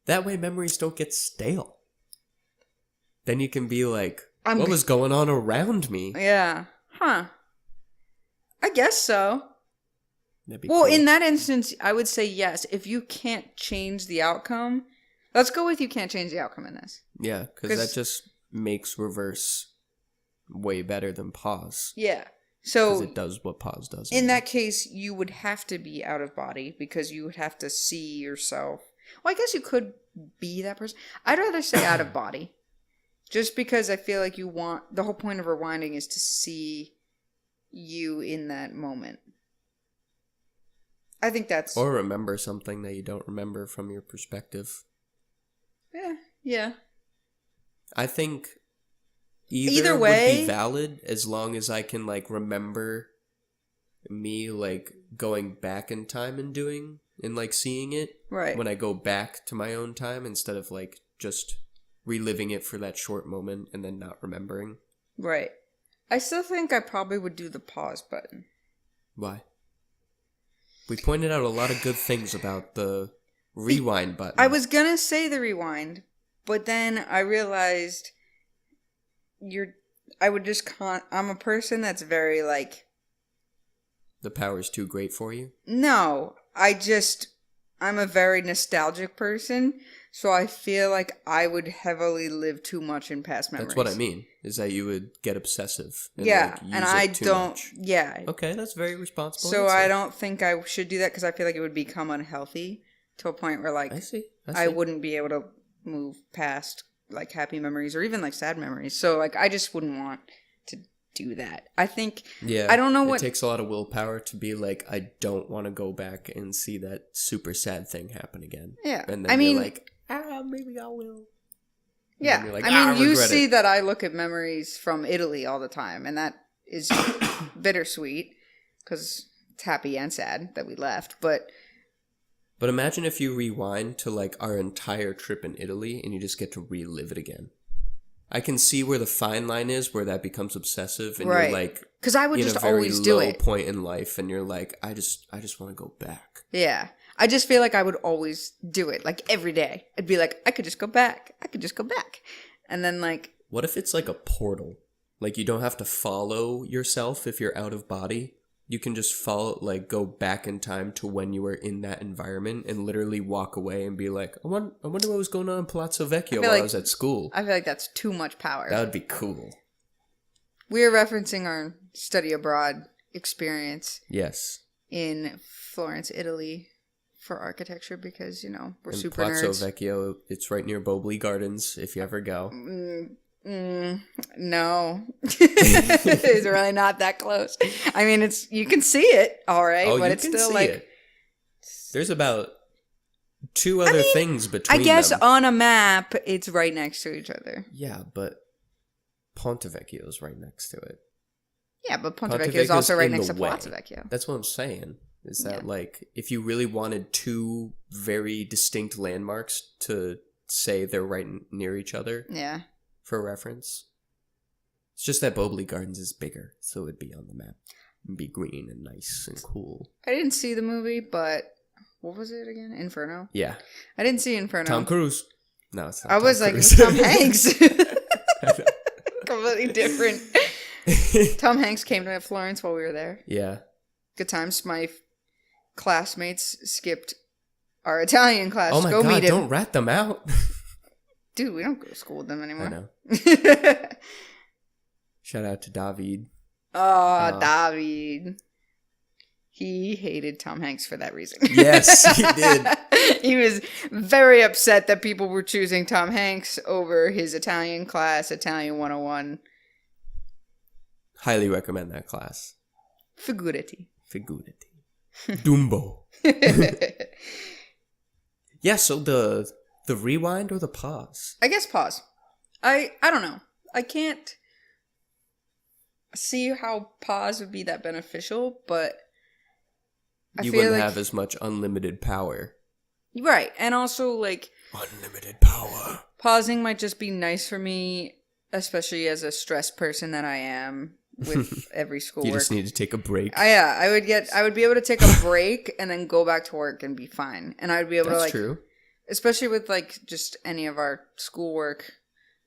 Speaker 1: That way, memories don't get stale. Then you can be like, "What was going on around me?"
Speaker 2: Yeah. Huh. I guess so.
Speaker 1: Well, cool.
Speaker 2: In that instance, I would say yes. If you can't change the outcome, let's go with you can't change the outcome in this.
Speaker 1: Yeah, because that just makes reverse way better than pause.
Speaker 2: Yeah. So
Speaker 1: because it does what pause does.
Speaker 2: In that case, you would have to be out of body because you would have to see yourself. Well, I guess you could be that person. I'd rather say out of body. Just because I feel like the whole point of rewinding is to see you in that moment. I think that's...
Speaker 1: Or remember something that you don't remember from your perspective.
Speaker 2: Yeah.
Speaker 1: I think either way would be valid as long as I can, like, remember me, like, going back in time and doing, and, like, seeing it.
Speaker 2: Right.
Speaker 1: When I go back to my own time instead of, like, just reliving it for that short moment and then not remembering.
Speaker 2: Right. I still think I probably would do the pause button.
Speaker 1: Why? We pointed out a lot of good things about the rewind button.
Speaker 2: I was gonna say the rewind, but then I realized I'm a person that's very like...
Speaker 1: The power's too great for you?
Speaker 2: No, I'm a very nostalgic person, so I feel like I would heavily live too much in past memories.
Speaker 1: That's what I mean, is that you would get obsessive. And
Speaker 2: and I don't... Much. Yeah.
Speaker 1: Okay, that's very responsible.
Speaker 2: So I don't think I should do that because I feel like it would become unhealthy to a point where, like,
Speaker 1: I see.
Speaker 2: I wouldn't be able to move past, like, happy memories or even, like, sad memories. So, like, I just wouldn't want to do that. I think...
Speaker 1: Yeah.
Speaker 2: I don't know what...
Speaker 1: It takes a lot of willpower to be like, I don't want to go back and see that super sad thing happen again.
Speaker 2: Yeah.
Speaker 1: And then you're like, maybe I will.
Speaker 2: Yeah.
Speaker 1: Like,
Speaker 2: you see that I look at memories from Italy all the time, and that is bittersweet because it's happy and sad that we left, But
Speaker 1: imagine if you rewind to, like, our entire trip in Italy and you just get to relive it again. I can see where the fine line is where that becomes obsessive and you're like,
Speaker 2: because I would just always do it.
Speaker 1: In a very low point in life, and you're like, I just want to go back.
Speaker 2: Yeah, I just feel like I would always do it, like every day. I'd be like, I could just go back, and then like,
Speaker 1: what if it's like a portal? Like you don't have to follow yourself if you're out of body. You can just go back in time to when you were in that environment and literally walk away and be like, I wonder what was going on in Palazzo Vecchio while I was at school.
Speaker 2: I feel like that's too much power.
Speaker 1: That would be cool.
Speaker 2: We are referencing our study abroad experience.
Speaker 1: Yes.
Speaker 2: In Florence, Italy, for architecture because, you know, we're
Speaker 1: in
Speaker 2: super
Speaker 1: Palazzo
Speaker 2: nerds.
Speaker 1: Vecchio, it's right near Bobley Gardens, if you ever go.
Speaker 2: No. It's really not that close. I mean, you can see it, all right, but it's still like... It.
Speaker 1: There's about two other things between them.
Speaker 2: I guess on a map, it's right next to each other.
Speaker 1: Yeah, but Ponte Vecchio is right next to it.
Speaker 2: Yeah, but Ponte Vecchio is also right next to
Speaker 1: way.
Speaker 2: Palazzo Vecchio.
Speaker 1: That's what I'm saying. Is that like, if you really wanted two very distinct landmarks to say they're right near each other, for reference, it's just that Bobley Gardens is bigger, so it would be on the map and be green and nice and cool.
Speaker 2: I didn't see the movie, but what was it again? Inferno?
Speaker 1: Yeah.
Speaker 2: I didn't see Inferno.
Speaker 1: Tom Cruise. No, it's not.
Speaker 2: I was like, it's Tom Hanks. Completely different. Tom Hanks came to Florence while we were there.
Speaker 1: Yeah.
Speaker 2: Good times. My classmates skipped our Italian class.
Speaker 1: Oh my
Speaker 2: God,
Speaker 1: meet him. Don't rat them out.
Speaker 2: Dude, we don't go to school with them anymore.
Speaker 1: I know. Shout out to David.
Speaker 2: Oh, David. He hated Tom Hanks for that reason.
Speaker 1: Yes, he did.
Speaker 2: He was very upset that people were choosing Tom Hanks over his Italian class, Italian 101.
Speaker 1: Highly recommend that class.
Speaker 2: Figurati.
Speaker 1: Dumbo. Yeah, so the rewind or the pause?
Speaker 2: I guess pause. I don't know. I can't see how pause would be that beneficial, but
Speaker 1: you wouldn't have as much unlimited power.
Speaker 2: Right, and also like
Speaker 1: unlimited power.
Speaker 2: Pausing might just be nice for me, especially as a stressed person that I am with every schoolwork.
Speaker 1: You just need to take a break.
Speaker 2: Yeah, I would be able to take a break and then go back to work and be fine. And I would be able to like,
Speaker 1: true.
Speaker 2: Especially with like just any of our schoolwork,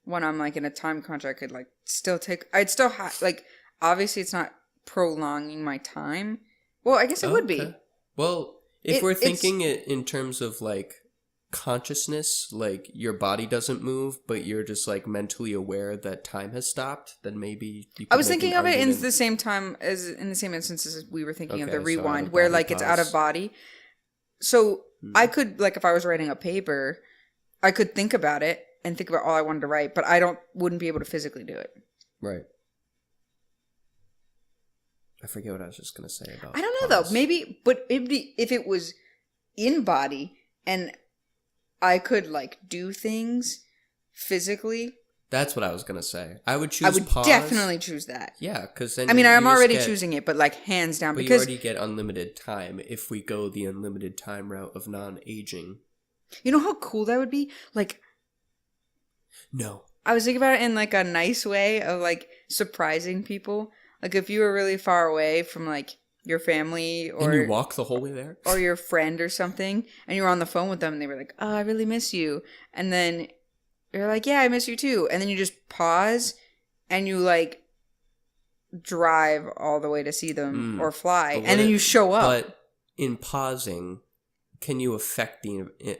Speaker 2: when I'm like in a time crunch, I could like still take. I'd still have like obviously it's not prolonging my time. Well, I guess it would be.
Speaker 1: Well, if we're thinking it in terms of like consciousness, like your body doesn't move, but you're just like mentally aware that time has stopped, then maybe you could
Speaker 2: I was thinking of it in the same time as in the same instance as we were thinking of the rewind, where like it's out of body. So I could like if I was writing a paper, I could think about it and think about all I wanted to write, but I wouldn't be able to physically do it.
Speaker 1: Right. I forget what I was just gonna say about.
Speaker 2: I don't know though. Maybe, but it'd be if it was in body and I could like do things physically.
Speaker 1: That's what I was gonna say. I would choose. I would
Speaker 2: pause. Definitely choose that.
Speaker 1: Yeah, because then.
Speaker 2: I mean, I'm already choosing it, but like hands down,
Speaker 1: but
Speaker 2: because
Speaker 1: you already get unlimited time if we go the unlimited time route of non-aging.
Speaker 2: You know how cool that would be? Like,
Speaker 1: no.
Speaker 2: I was thinking about it in like a nice way of like surprising people. Like if you were really far away from like your family or...
Speaker 1: And you walk the whole way there?
Speaker 2: Or your friend or something, and you were on the phone with them and they were like, oh, I really miss you. And then you're like, yeah, I miss you too. And then you just pause and you like drive all the way to see them or fly. And then you show up.
Speaker 1: But in pausing, can you affect the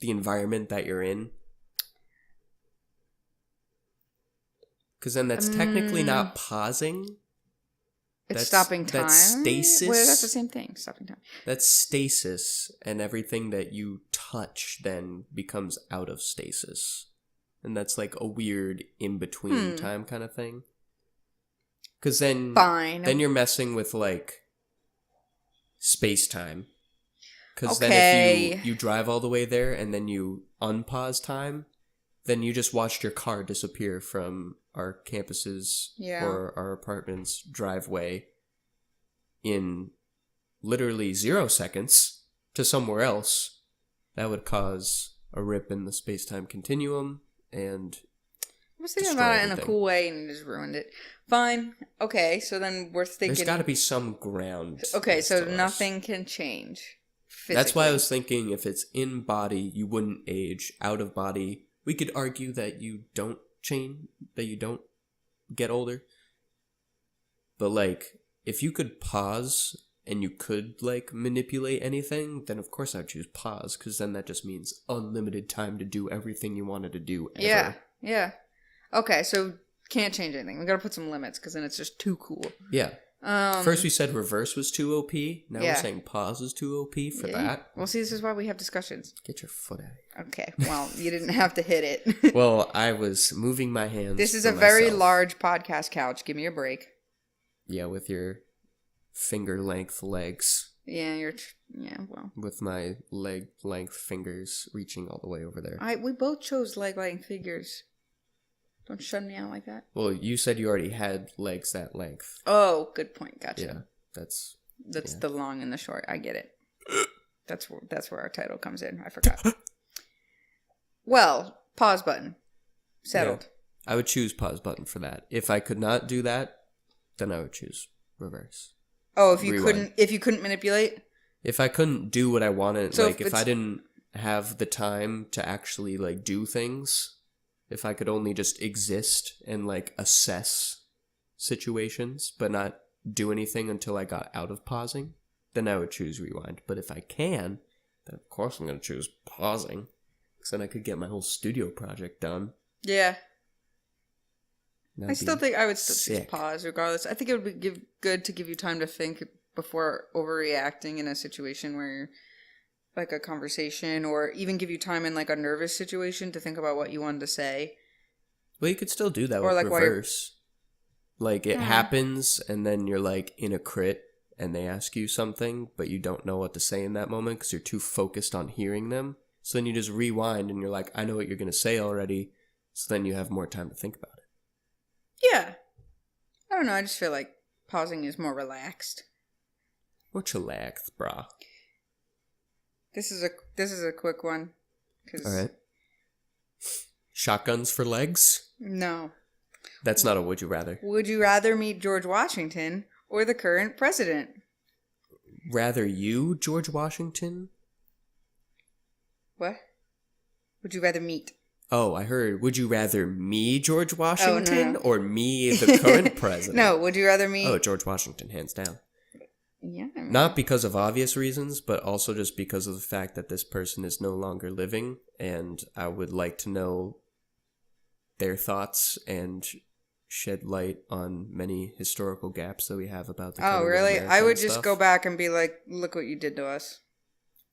Speaker 1: environment that you're in? Because then that's technically not pausing.
Speaker 2: It's stopping time.
Speaker 1: That's stasis.
Speaker 2: Well, that's the same thing. Stopping time.
Speaker 1: That's stasis, and everything that you touch then becomes out of stasis. And that's like a weird in-between time kind of thing. Because then, then you're messing with like space-time. Because then if you drive all the way there and then you unpause time, then you just watched your car disappear from our campus's or our apartment's driveway in literally 0 seconds to somewhere else. That would cause a rip in the space-time continuum and
Speaker 2: I was thinking about it in a cool way and just ruined it. Fine. Okay, so then we're thinking...
Speaker 1: There's got to be some ground.
Speaker 2: Okay, so nothing can change physically.
Speaker 1: That's why I was thinking if it's in body, you wouldn't age. Out of body, we could argue that you don't change, that you don't get older. But like, if you could pause and you could like manipulate anything, then of course I'd choose pause, because then that just means unlimited time to do everything you wanted to do ever. Yeah.
Speaker 2: Okay, so can't change anything. We gotta put some limits, because then it's just too cool.
Speaker 1: Yeah. First we said reverse was too OP. Now
Speaker 2: Yeah.
Speaker 1: we're saying pause is too OP for that.
Speaker 2: Well, see, this is why we have discussions.
Speaker 1: Get your foot out of here.
Speaker 2: Okay, well, you didn't have to hit it.
Speaker 1: Well, I was moving my hands.
Speaker 2: This is
Speaker 1: for
Speaker 2: a very
Speaker 1: myself.
Speaker 2: large podcast couch. Give me a break.
Speaker 1: Yeah, with your finger length legs.
Speaker 2: Yeah, well.
Speaker 1: With my leg length fingers reaching all the way over there.
Speaker 2: We both chose leg figures. Don't shut me out like that.
Speaker 1: Well, you said you already had legs that length.
Speaker 2: Oh, good point. Gotcha.
Speaker 1: Yeah, that's
Speaker 2: the long and the short. I get it. That's where our title comes in. I forgot. Well, pause button. Settled.
Speaker 1: Yeah, I would choose pause button for that. If I could not do that, then I would choose reverse.
Speaker 2: Oh, if you
Speaker 1: Rewind.
Speaker 2: couldn't manipulate?
Speaker 1: If I couldn't do what I wanted,
Speaker 2: So
Speaker 1: like if I didn't have the time to actually like do things, if I could only just exist and like assess situations but not do anything until I got out of pausing, then I would choose rewind. But if I can, then of course I'm going to choose pausing, because then I could get my whole studio project done.
Speaker 2: Yeah.
Speaker 1: That'd
Speaker 2: I still think I would still choose
Speaker 1: sick.
Speaker 2: pause regardless. I think it would be good to give you time to think before overreacting in a situation where, like a conversation, or even give you time in like a nervous situation to think about what you wanted to say.
Speaker 1: Well, you could still do that
Speaker 2: Or
Speaker 1: with
Speaker 2: like while you're-
Speaker 1: reverse. Like it happens and then you're like in a crit and they ask you something, but you don't know what to say in that moment because you're too focused on hearing them. So then you just rewind and you're like, I know what you're going to say already. So then you have more time to think about it.
Speaker 2: Yeah. I don't know. I just feel like pausing is more relaxed.
Speaker 1: Or chillax, brah.
Speaker 2: This is a quick one.
Speaker 1: All right. Shotguns for legs?
Speaker 2: No.
Speaker 1: That's not a would you rather.
Speaker 2: Would you rather meet George Washington or the current president?
Speaker 1: Rather you, George Washington?
Speaker 2: What? Would you rather meet?
Speaker 1: Oh, I heard, would you rather me, George Washington,
Speaker 2: no.
Speaker 1: or me, the current president?
Speaker 2: No, would you rather meet...
Speaker 1: Oh, George Washington, hands down.
Speaker 2: Yeah. I mean,
Speaker 1: Not because of obvious reasons, but also just because of the fact that this person is no longer living, and I would like to know their thoughts and shed light on many historical gaps that we have about the
Speaker 2: oh,
Speaker 1: coming of
Speaker 2: really?
Speaker 1: America
Speaker 2: I would
Speaker 1: and
Speaker 2: just
Speaker 1: stuff.
Speaker 2: go back and be like, look what you did to us.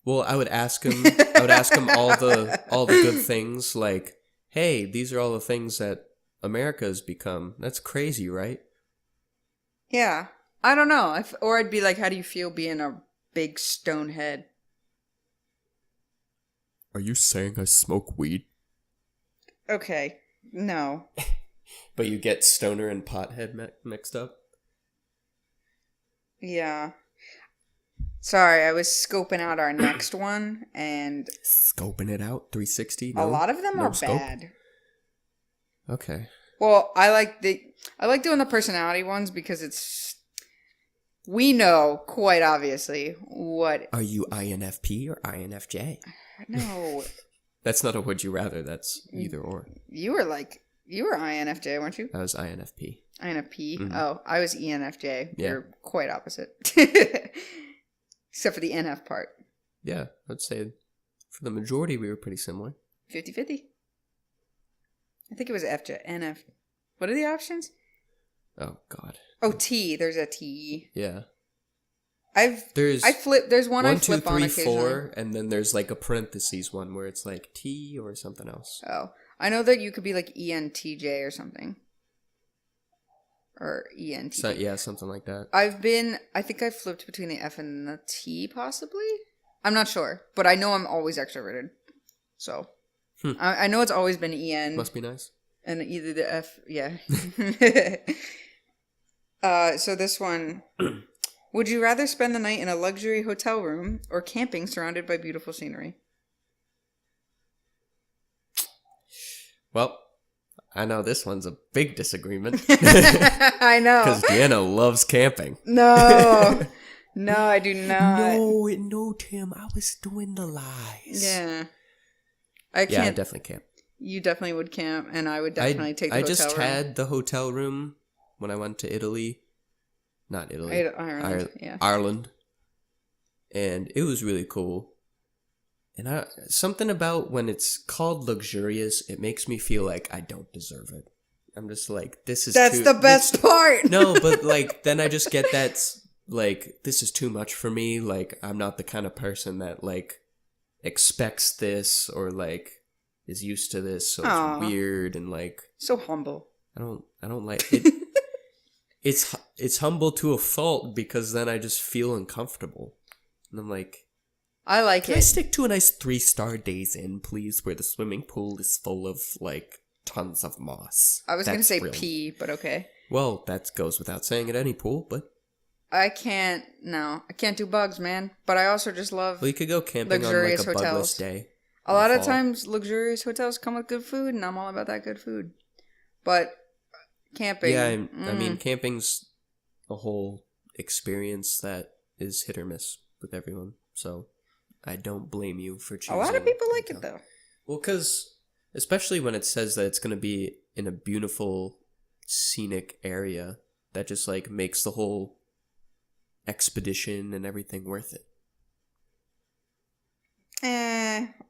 Speaker 1: Well, I would ask him. I would ask him all the good things, like, "Hey, these are all the things that America has become. That's crazy, right?"
Speaker 2: Yeah. I don't know. Or I'd be like, how do you feel being a big stone head?
Speaker 1: Are you saying I smoke weed?
Speaker 2: Okay. No.
Speaker 1: But you get stoner and pothead mixed up?
Speaker 2: Yeah. Sorry, I was scoping out our next one, and
Speaker 1: Scoping it out? 360?
Speaker 2: a lot of them
Speaker 1: no
Speaker 2: are
Speaker 1: scope?
Speaker 2: bad.
Speaker 1: Okay.
Speaker 2: Well, I like doing the personality ones because we know quite obviously what.
Speaker 1: Are you INFP or INFJ?
Speaker 2: No,
Speaker 1: That's not a would you rather, that's either or.
Speaker 2: you were INFJ, weren't you?
Speaker 1: I was INFP.
Speaker 2: INFP.
Speaker 1: Mhm.
Speaker 2: Oh, I was ENFJ.
Speaker 1: Yeah.
Speaker 2: You're quite opposite, except for the NF part.
Speaker 1: Yeah, I'd say for the majority we were pretty similar.
Speaker 2: 50-50. I think it was FJ, NF. What are the options?
Speaker 1: Oh, God.
Speaker 2: Oh, T. There's a T.
Speaker 1: Yeah.
Speaker 2: There's one I
Speaker 1: 1, 2,
Speaker 2: flip on
Speaker 1: 3,
Speaker 2: occasionally.
Speaker 1: 4, and then there's like a parentheses one where it's like T or something else.
Speaker 2: Oh, I know that you could be like ENTJ or something, or ENTJ.
Speaker 1: So, yeah, something like that.
Speaker 2: I think I've flipped between the F and the T, possibly. I'm not sure, but I know I'm always extroverted. So, I know it's always been EN.
Speaker 1: Must be nice.
Speaker 2: And either the F, yeah. So this one. Would you rather spend the night in a luxury hotel room or camping surrounded by beautiful scenery?
Speaker 1: Well, I know this one's a big disagreement.
Speaker 2: I know.
Speaker 1: Because Deanna loves camping.
Speaker 2: No. No, I do not.
Speaker 1: No, Tim. I was doing the lies.
Speaker 2: Yeah. I can't.
Speaker 1: Yeah, I definitely camp.
Speaker 2: You definitely would camp, and I would definitely take the hotel room.
Speaker 1: I just had the hotel room when I went to Italy. Not Italy.
Speaker 2: Ireland,
Speaker 1: Ireland. And it was really cool. And something about when it's called luxurious, it makes me feel like I don't deserve it. I'm just like, this is
Speaker 2: That's the best part.
Speaker 1: No, but like, then I just get that, like, this is too much for me. Like, I'm not the kind of person that, like, expects this or, like, is used to this. So
Speaker 2: Aw.
Speaker 1: it's weird and, like,
Speaker 2: So humble.
Speaker 1: I don't like it. It's humble to a fault because then I just feel uncomfortable. And I'm like,
Speaker 2: I like
Speaker 1: can
Speaker 2: it.
Speaker 1: I stick to a nice 3-star Days Inn, please, where the swimming pool is full of, like, tons of moss?
Speaker 2: I was going to
Speaker 1: That's
Speaker 2: say
Speaker 1: real.
Speaker 2: pee, but okay.
Speaker 1: Well, that goes without saying at any pool, but...
Speaker 2: I can't do bugs, man. But I also just love
Speaker 1: Well, you could go camping
Speaker 2: luxurious
Speaker 1: on, like, a bugless
Speaker 2: hotels.
Speaker 1: day.
Speaker 2: A lot of
Speaker 1: fall.
Speaker 2: times, luxurious hotels come with good food, and I'm all about that good food. But camping...
Speaker 1: Yeah, I mean, camping's a whole experience that is hit or miss with everyone, so I don't blame you for choosing.
Speaker 2: A lot of people like it, though.
Speaker 1: Well, because, especially when it says that it's going to be in a beautiful, scenic area, that just, like, makes the whole expedition and everything worth it.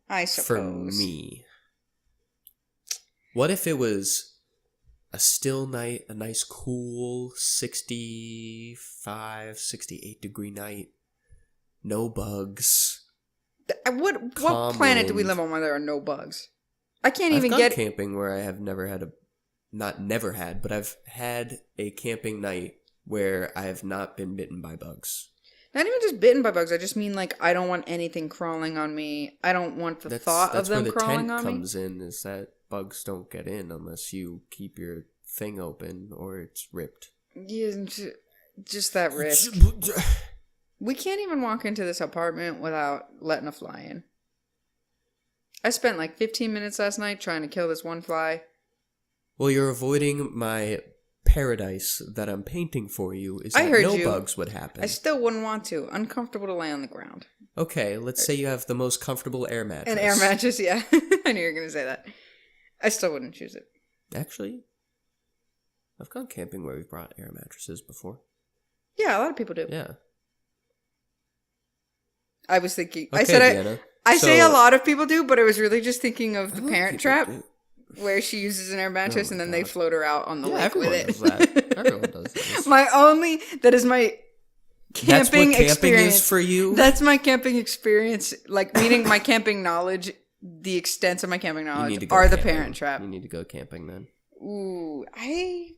Speaker 2: I suppose.
Speaker 1: For me. What if it was a still night, a nice cool 65, 68 degree night, no bugs.
Speaker 2: What
Speaker 1: calm
Speaker 2: planet do we
Speaker 1: wind.
Speaker 2: live on where there are no bugs? I can't
Speaker 1: I've
Speaker 2: even
Speaker 1: gone
Speaker 2: get...
Speaker 1: camping where I have never had but I've had a camping night where I have not been bitten by bugs.
Speaker 2: Not even just bitten by bugs. I just mean, like, I don't want anything crawling on me. I don't want the thought of them crawling on me.
Speaker 1: That's where the tent comes in, is that bugs don't get in unless you keep your thing open or it's ripped.
Speaker 2: Yeah, just that risk. We can't even walk into this apartment without letting a fly in. I spent like 15 minutes last night trying to kill this one fly.
Speaker 1: Well, you're avoiding my paradise that I'm painting for you, is that no bugs would happen.
Speaker 2: I still wouldn't want to. Uncomfortable to lay on the ground.
Speaker 1: Okay, let's say you have the most comfortable air mattress.
Speaker 2: An air mattress, yeah. I knew you were going to say that. I still wouldn't choose it.
Speaker 1: Actually, I've gone camping where we've brought air mattresses before.
Speaker 2: Yeah, a lot of people do.
Speaker 1: Yeah.
Speaker 2: I was thinking...
Speaker 1: Okay, Deanna.
Speaker 2: I say a lot of people do, but I was really just thinking of the Parent Trap, where she uses an air mattress and then they float her out on the lake with it.
Speaker 1: Does that. Everyone does that.
Speaker 2: That is my camping
Speaker 1: That's what
Speaker 2: experience.
Speaker 1: camping is for you?
Speaker 2: That's my camping experience, like, meaning my camping knowledge, the extent of my camping knowledge are the Parent Trap.
Speaker 1: You need to go camping then.
Speaker 2: Ooh, I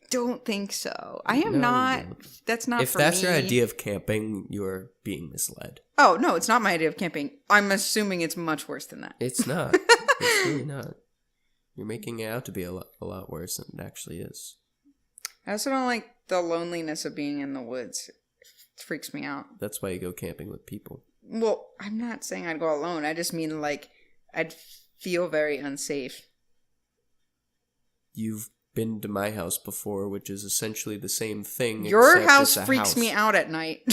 Speaker 2: don't think so. I am not. That's not
Speaker 1: if
Speaker 2: for me.
Speaker 1: If that's your idea of camping, you're being misled.
Speaker 2: Oh, no, it's not my idea of camping. I'm assuming it's much worse than that.
Speaker 1: It's not. It's really not. You're making it out to be a lot worse than it actually is.
Speaker 2: I also don't like the loneliness of being in the woods. It freaks me out.
Speaker 1: That's why you go camping with people.
Speaker 2: Well, I'm not saying I'd go alone. I just mean, like, I'd feel very unsafe.
Speaker 1: You've been to my house before, which is essentially the same thing.
Speaker 2: Your house freaks me out at night.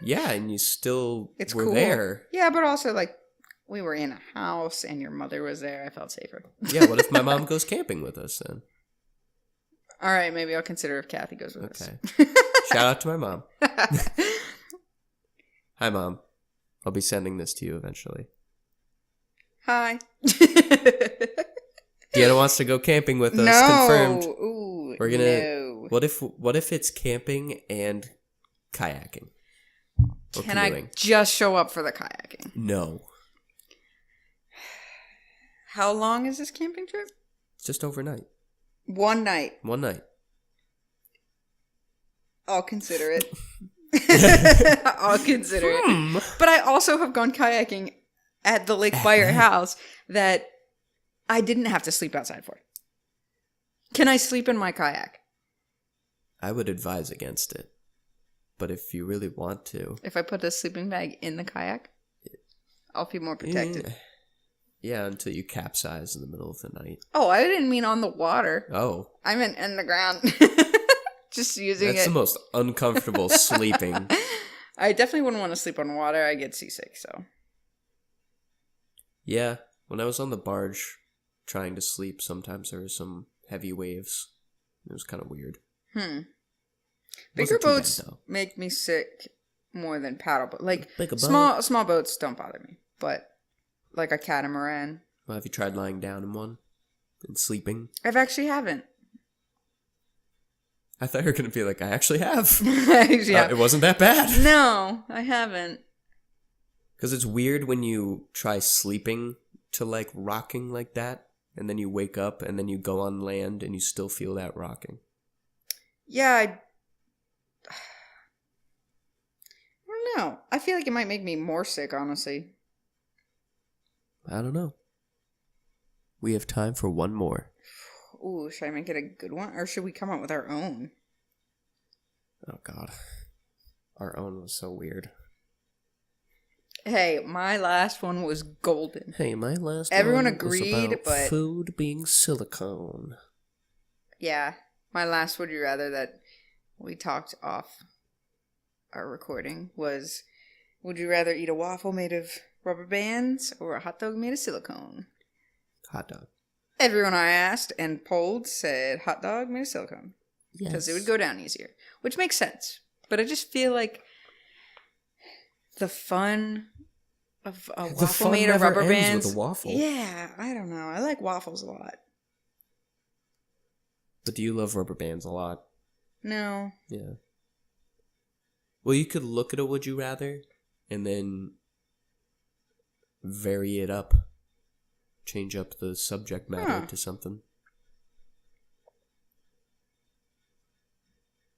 Speaker 1: Yeah, and you still were
Speaker 2: cool.
Speaker 1: there.
Speaker 2: Yeah, but also, like, we were in a house and your mother was there. I felt safer.
Speaker 1: Yeah, what if my mom goes camping with us then?
Speaker 2: All right, maybe I'll consider if Kathy goes with us.
Speaker 1: Shout out to my mom. Hi, Mom. I'll be sending this to you eventually.
Speaker 2: Hi.
Speaker 1: Deanna wants to go camping with us.
Speaker 2: No.
Speaker 1: Confirmed.
Speaker 2: Ooh,
Speaker 1: We're gonna.
Speaker 2: No.
Speaker 1: What if it's camping and kayaking? Or
Speaker 2: Can
Speaker 1: canoeing?
Speaker 2: I just show up for the kayaking?
Speaker 1: No.
Speaker 2: How long is this camping trip?
Speaker 1: It's just overnight.
Speaker 2: One night.
Speaker 1: One night.
Speaker 2: I'll consider it. I'll consider it. But I also have gone kayaking at the lake by your house that I didn't have to sleep outside for. Can I sleep in my kayak?
Speaker 1: I would advise against it. But if you really want to.
Speaker 2: If I put a sleeping bag in the kayak, I'll feel more protected.
Speaker 1: Yeah, until you capsize in the middle of the night.
Speaker 2: Oh, I didn't mean on the water.
Speaker 1: Oh.
Speaker 2: I meant in the ground. Just using
Speaker 1: That's the most uncomfortable sleeping.
Speaker 2: I definitely wouldn't want to sleep on water. I get seasick, so.
Speaker 1: Yeah, when I was on the barge trying to sleep, sometimes there were some heavy waves. It was kind of weird.
Speaker 2: Bigger boats make me sick more than paddle boats. Like, small boats don't bother me, but like a catamaran.
Speaker 1: Well, have you tried lying down in one and sleeping?
Speaker 2: I've actually haven't.
Speaker 1: I thought you were going to be like, I actually have.
Speaker 2: Yeah.
Speaker 1: It wasn't that bad.
Speaker 2: No, I haven't.
Speaker 1: Because it's weird when you try sleeping to, like, rocking like that, and then you wake up, and then you go on land, and you still feel that rocking.
Speaker 2: Yeah, I don't know. I feel like it might make me more sick, honestly.
Speaker 1: I don't know. We have time for one more.
Speaker 2: Ooh, should I make it a good one? Or should we come up with our own?
Speaker 1: Oh, God. Our own was so weird.
Speaker 2: Hey, my last one was golden.
Speaker 1: Hey, my last
Speaker 2: Everyone
Speaker 1: one
Speaker 2: agreed,
Speaker 1: was about
Speaker 2: but
Speaker 1: food being silicone.
Speaker 2: yeah, my last would you rather that we talked off our recording was, would you rather eat a waffle made of rubber bands or a hot dog made of silicone?
Speaker 1: Hot dog.
Speaker 2: Everyone I asked and polled said hot dog made of silicone.
Speaker 1: Yes.
Speaker 2: Because it would go down easier, which makes sense. But I just feel like the fun of a waffle made of rubber bands.
Speaker 1: With a waffle.
Speaker 2: Yeah, I don't know. I like waffles a lot.
Speaker 1: But do you love rubber bands a lot?
Speaker 2: No.
Speaker 1: Yeah. Well, you could look at a would you rather and then vary it up. Change up the subject matter to something.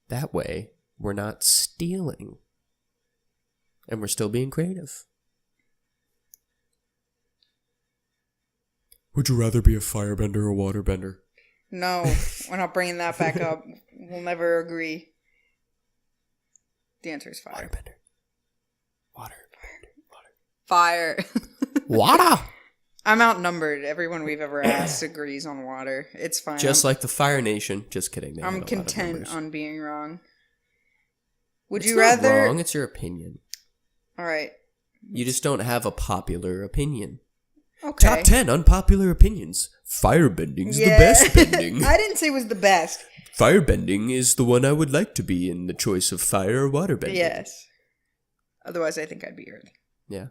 Speaker 1: That way, we're not stealing. And we're still being creative. Would you rather be a firebender or waterbender?
Speaker 2: No, we're not bringing that back up. We'll never agree. The answer is fire.
Speaker 1: Waterbender. Water.
Speaker 2: Fire.
Speaker 1: Water!
Speaker 2: I'm outnumbered. Everyone we've ever asked agrees on water. It's fine.
Speaker 1: Just like the Fire Nation. Just kidding.
Speaker 2: I'm content on being wrong. Would
Speaker 1: It's
Speaker 2: you
Speaker 1: not
Speaker 2: rather...
Speaker 1: wrong, it's your opinion.
Speaker 2: Alright.
Speaker 1: You just don't have a popular opinion.
Speaker 2: Okay.
Speaker 1: Top 10 unpopular opinions. Firebending's the best bending.
Speaker 2: I didn't say it was the best.
Speaker 1: Firebending is the one I would like to be in the choice of fire or waterbending.
Speaker 2: Yes. Otherwise, I think I'd be Earth.
Speaker 1: Yeah.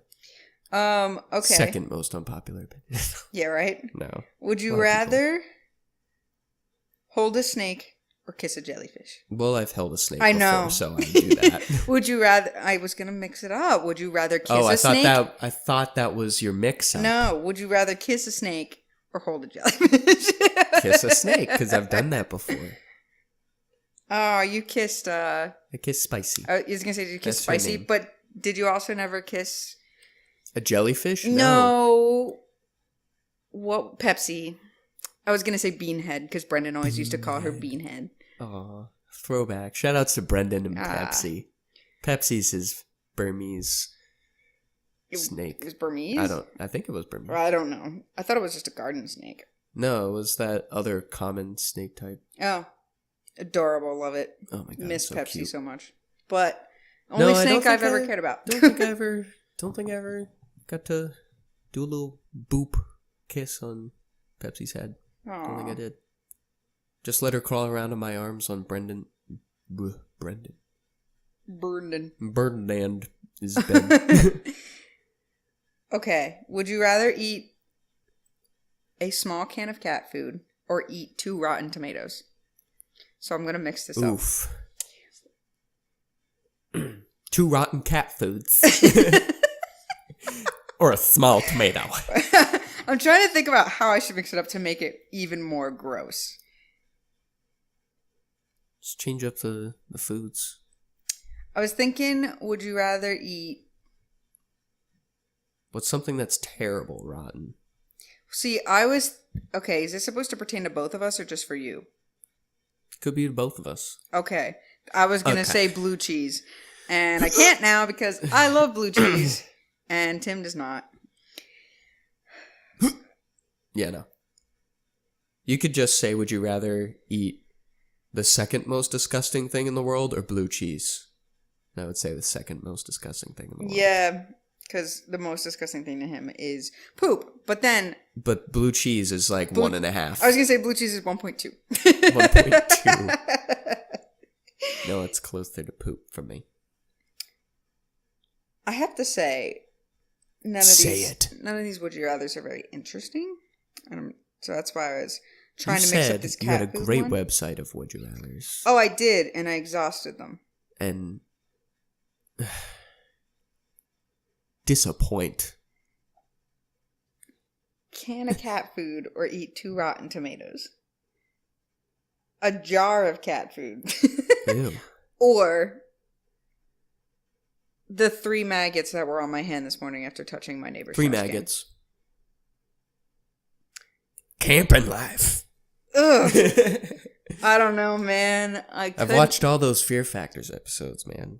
Speaker 2: Okay.
Speaker 1: Second most unpopular opinion.
Speaker 2: Yeah, right?
Speaker 1: No.
Speaker 2: Would you rather hold a snake or kiss a jellyfish?
Speaker 1: Well, I've held a snake
Speaker 2: I
Speaker 1: before,
Speaker 2: know.
Speaker 1: so I do that.
Speaker 2: Would you rather... I was going to mix it up. Would you rather kiss a snake?
Speaker 1: I thought that was your mix-up.
Speaker 2: No. Would you rather kiss a snake or hold a jellyfish?
Speaker 1: Kiss a snake, because I've done that before.
Speaker 2: Oh, you kissed...
Speaker 1: I kiss Spicy.
Speaker 2: I was going to say, did you kiss
Speaker 1: That's her
Speaker 2: Spicy?
Speaker 1: name.
Speaker 2: But did you also never kiss...
Speaker 1: A jellyfish?
Speaker 2: No. What? Pepsi. I was going to say Beanhead, because Brendan always used to call her Beanhead.
Speaker 1: Aw, throwback. Shout outs to Brendan and
Speaker 2: Ah.
Speaker 1: Pepsi. Pepsi's his Burmese snake.
Speaker 2: It was Burmese?
Speaker 1: I think it was Burmese.
Speaker 2: I don't know. I thought it was just a garden snake.
Speaker 1: No, it was that other common snake type.
Speaker 2: Oh. Adorable. Love it.
Speaker 1: Oh my god.
Speaker 2: Miss
Speaker 1: so
Speaker 2: Pepsi
Speaker 1: cute.
Speaker 2: so much. But
Speaker 1: No,
Speaker 2: only
Speaker 1: I don't
Speaker 2: snake
Speaker 1: think
Speaker 2: I've ever cared about.
Speaker 1: Don't think I ever got to do a little boop kiss on Pepsi's head. Don't think I
Speaker 2: Aw.
Speaker 1: did. Just let her crawl around in my arms on Brendan. Brendan. Bernard is bed.
Speaker 2: Okay. Would you rather eat a small can of cat food or eat 2 rotten tomatoes? So I'm going to mix this up.
Speaker 1: Oof. 2 rotten cat foods. Or a small tomato.
Speaker 2: I'm trying to think about how I should mix it up to make it even more gross.
Speaker 1: Just change up the foods.
Speaker 2: I was thinking, would you rather eat...
Speaker 1: What's something that's terrible, rotten?
Speaker 2: See, I was... Okay, is this supposed to pertain to both of us or just for you?
Speaker 1: Could be to both of us.
Speaker 2: Okay. I was going to
Speaker 1: Okay.
Speaker 2: say blue cheese. And I can't now because I love blue cheese. And Tim does not.
Speaker 1: Yeah, no. You could just say, would you rather eat the second most disgusting thing in the world or blue cheese? I would say the second most disgusting thing in the world.
Speaker 2: Yeah, because the most disgusting thing to him is poop. But then...
Speaker 1: But blue cheese is like 1.5.
Speaker 2: I was going to say blue cheese is 1.2.
Speaker 1: 1.2. No, it's closer to poop for me.
Speaker 2: I have to say, none of
Speaker 1: Say
Speaker 2: these
Speaker 1: it.
Speaker 2: None of these would you rather's are very interesting. So that's why I was trying to mix up this cat
Speaker 1: you had a
Speaker 2: food
Speaker 1: great
Speaker 2: one.
Speaker 1: website of Would You Rathers.
Speaker 2: Oh, I did, and I exhausted them.
Speaker 1: And disappoint.
Speaker 2: Can a cat food or eat 2 rotten tomatoes? A jar of cat food.
Speaker 1: Ew.
Speaker 2: Or the 3 maggots that were on my hand this morning after touching my neighbor's
Speaker 1: 3
Speaker 2: trash can.
Speaker 1: maggots. Camping life.
Speaker 2: Ugh. I don't know, man.
Speaker 1: I've watched all those Fear Factors episodes, man.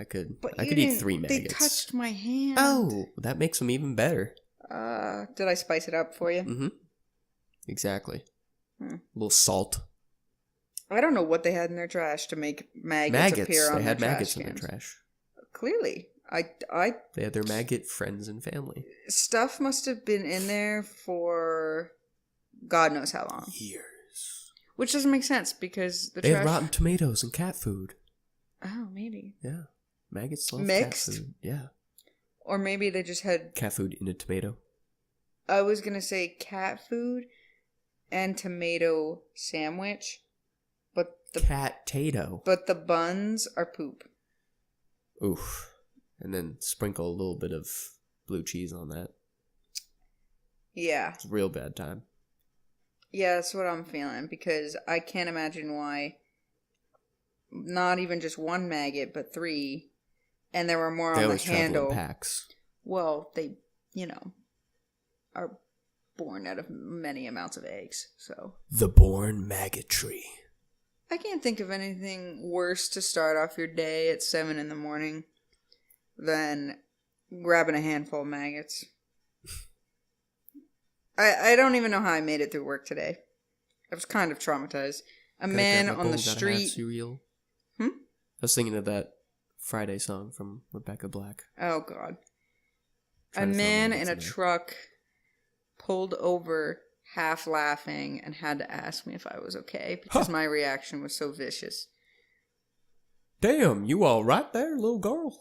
Speaker 1: I could eat 3 maggots.
Speaker 2: They touched my hand.
Speaker 1: Oh, that makes them even better.
Speaker 2: Did I spice it up for you?
Speaker 1: Mm-hmm. Exactly. A little salt.
Speaker 2: I don't know what they had in their trash to make maggots appear on
Speaker 1: They had
Speaker 2: their
Speaker 1: maggots
Speaker 2: trash
Speaker 1: in their
Speaker 2: cans.
Speaker 1: trash.
Speaker 2: Clearly.
Speaker 1: They had their maggot friends and family.
Speaker 2: Stuff must have been in there for God knows how long.
Speaker 1: Years.
Speaker 2: Which doesn't make sense because
Speaker 1: They had rotten tomatoes and cat food.
Speaker 2: Oh, maybe.
Speaker 1: Yeah. Maggots love
Speaker 2: Mixed?
Speaker 1: cat food. Yeah.
Speaker 2: Or maybe they just had...
Speaker 1: Cat food in a tomato.
Speaker 2: I was going to say cat food and tomato sandwich, but
Speaker 1: Cat-tato.
Speaker 2: but the buns are poop.
Speaker 1: Oof. And then sprinkle a little bit of blue cheese on that.
Speaker 2: Yeah.
Speaker 1: It's a real bad time.
Speaker 2: Yeah, that's what I'm feeling because I can't imagine why not even just 1 maggot, but 3, and there were more
Speaker 1: They
Speaker 2: on the
Speaker 1: always travel
Speaker 2: handle.
Speaker 1: in packs.
Speaker 2: Well, they, are born out of many amounts of eggs, so.
Speaker 1: The born maggotry.
Speaker 2: I can't think of anything worse to start off your day at 7 in the morning than grabbing a handful of maggots. I don't even know how I made it through work today. I was kind of traumatized. A man on the street.
Speaker 1: Cereal.
Speaker 2: Hmm?
Speaker 1: I was thinking of that Friday song from Rebecca Black.
Speaker 2: Oh, God. A
Speaker 1: Trying to throw
Speaker 2: man
Speaker 1: maggots
Speaker 2: in a
Speaker 1: there.
Speaker 2: truck pulled over half laughing and had to ask me if I was okay because my reaction was so vicious.
Speaker 1: Damn, you all right there, little girl?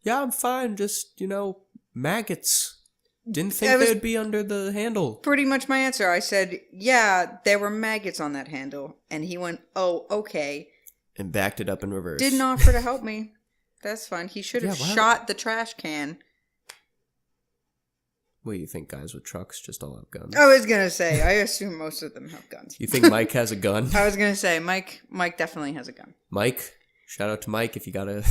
Speaker 1: Yeah, I'm fine. Just, maggots. Didn't think they'd be under the handle.
Speaker 2: Pretty much my answer. I said, yeah, there were maggots on that handle. And he went, oh, okay.
Speaker 1: And backed it up in reverse.
Speaker 2: Didn't offer to help me. That's fine. He should have
Speaker 1: Yeah, wow.
Speaker 2: shot the trash can.
Speaker 1: What do you think guys with trucks just all have guns?
Speaker 2: I was going to say, I assume most of them have guns.
Speaker 1: You think Mike has a gun?
Speaker 2: I was going to say, Mike definitely has a gun.
Speaker 1: Mike? Shout out to Mike if you got a...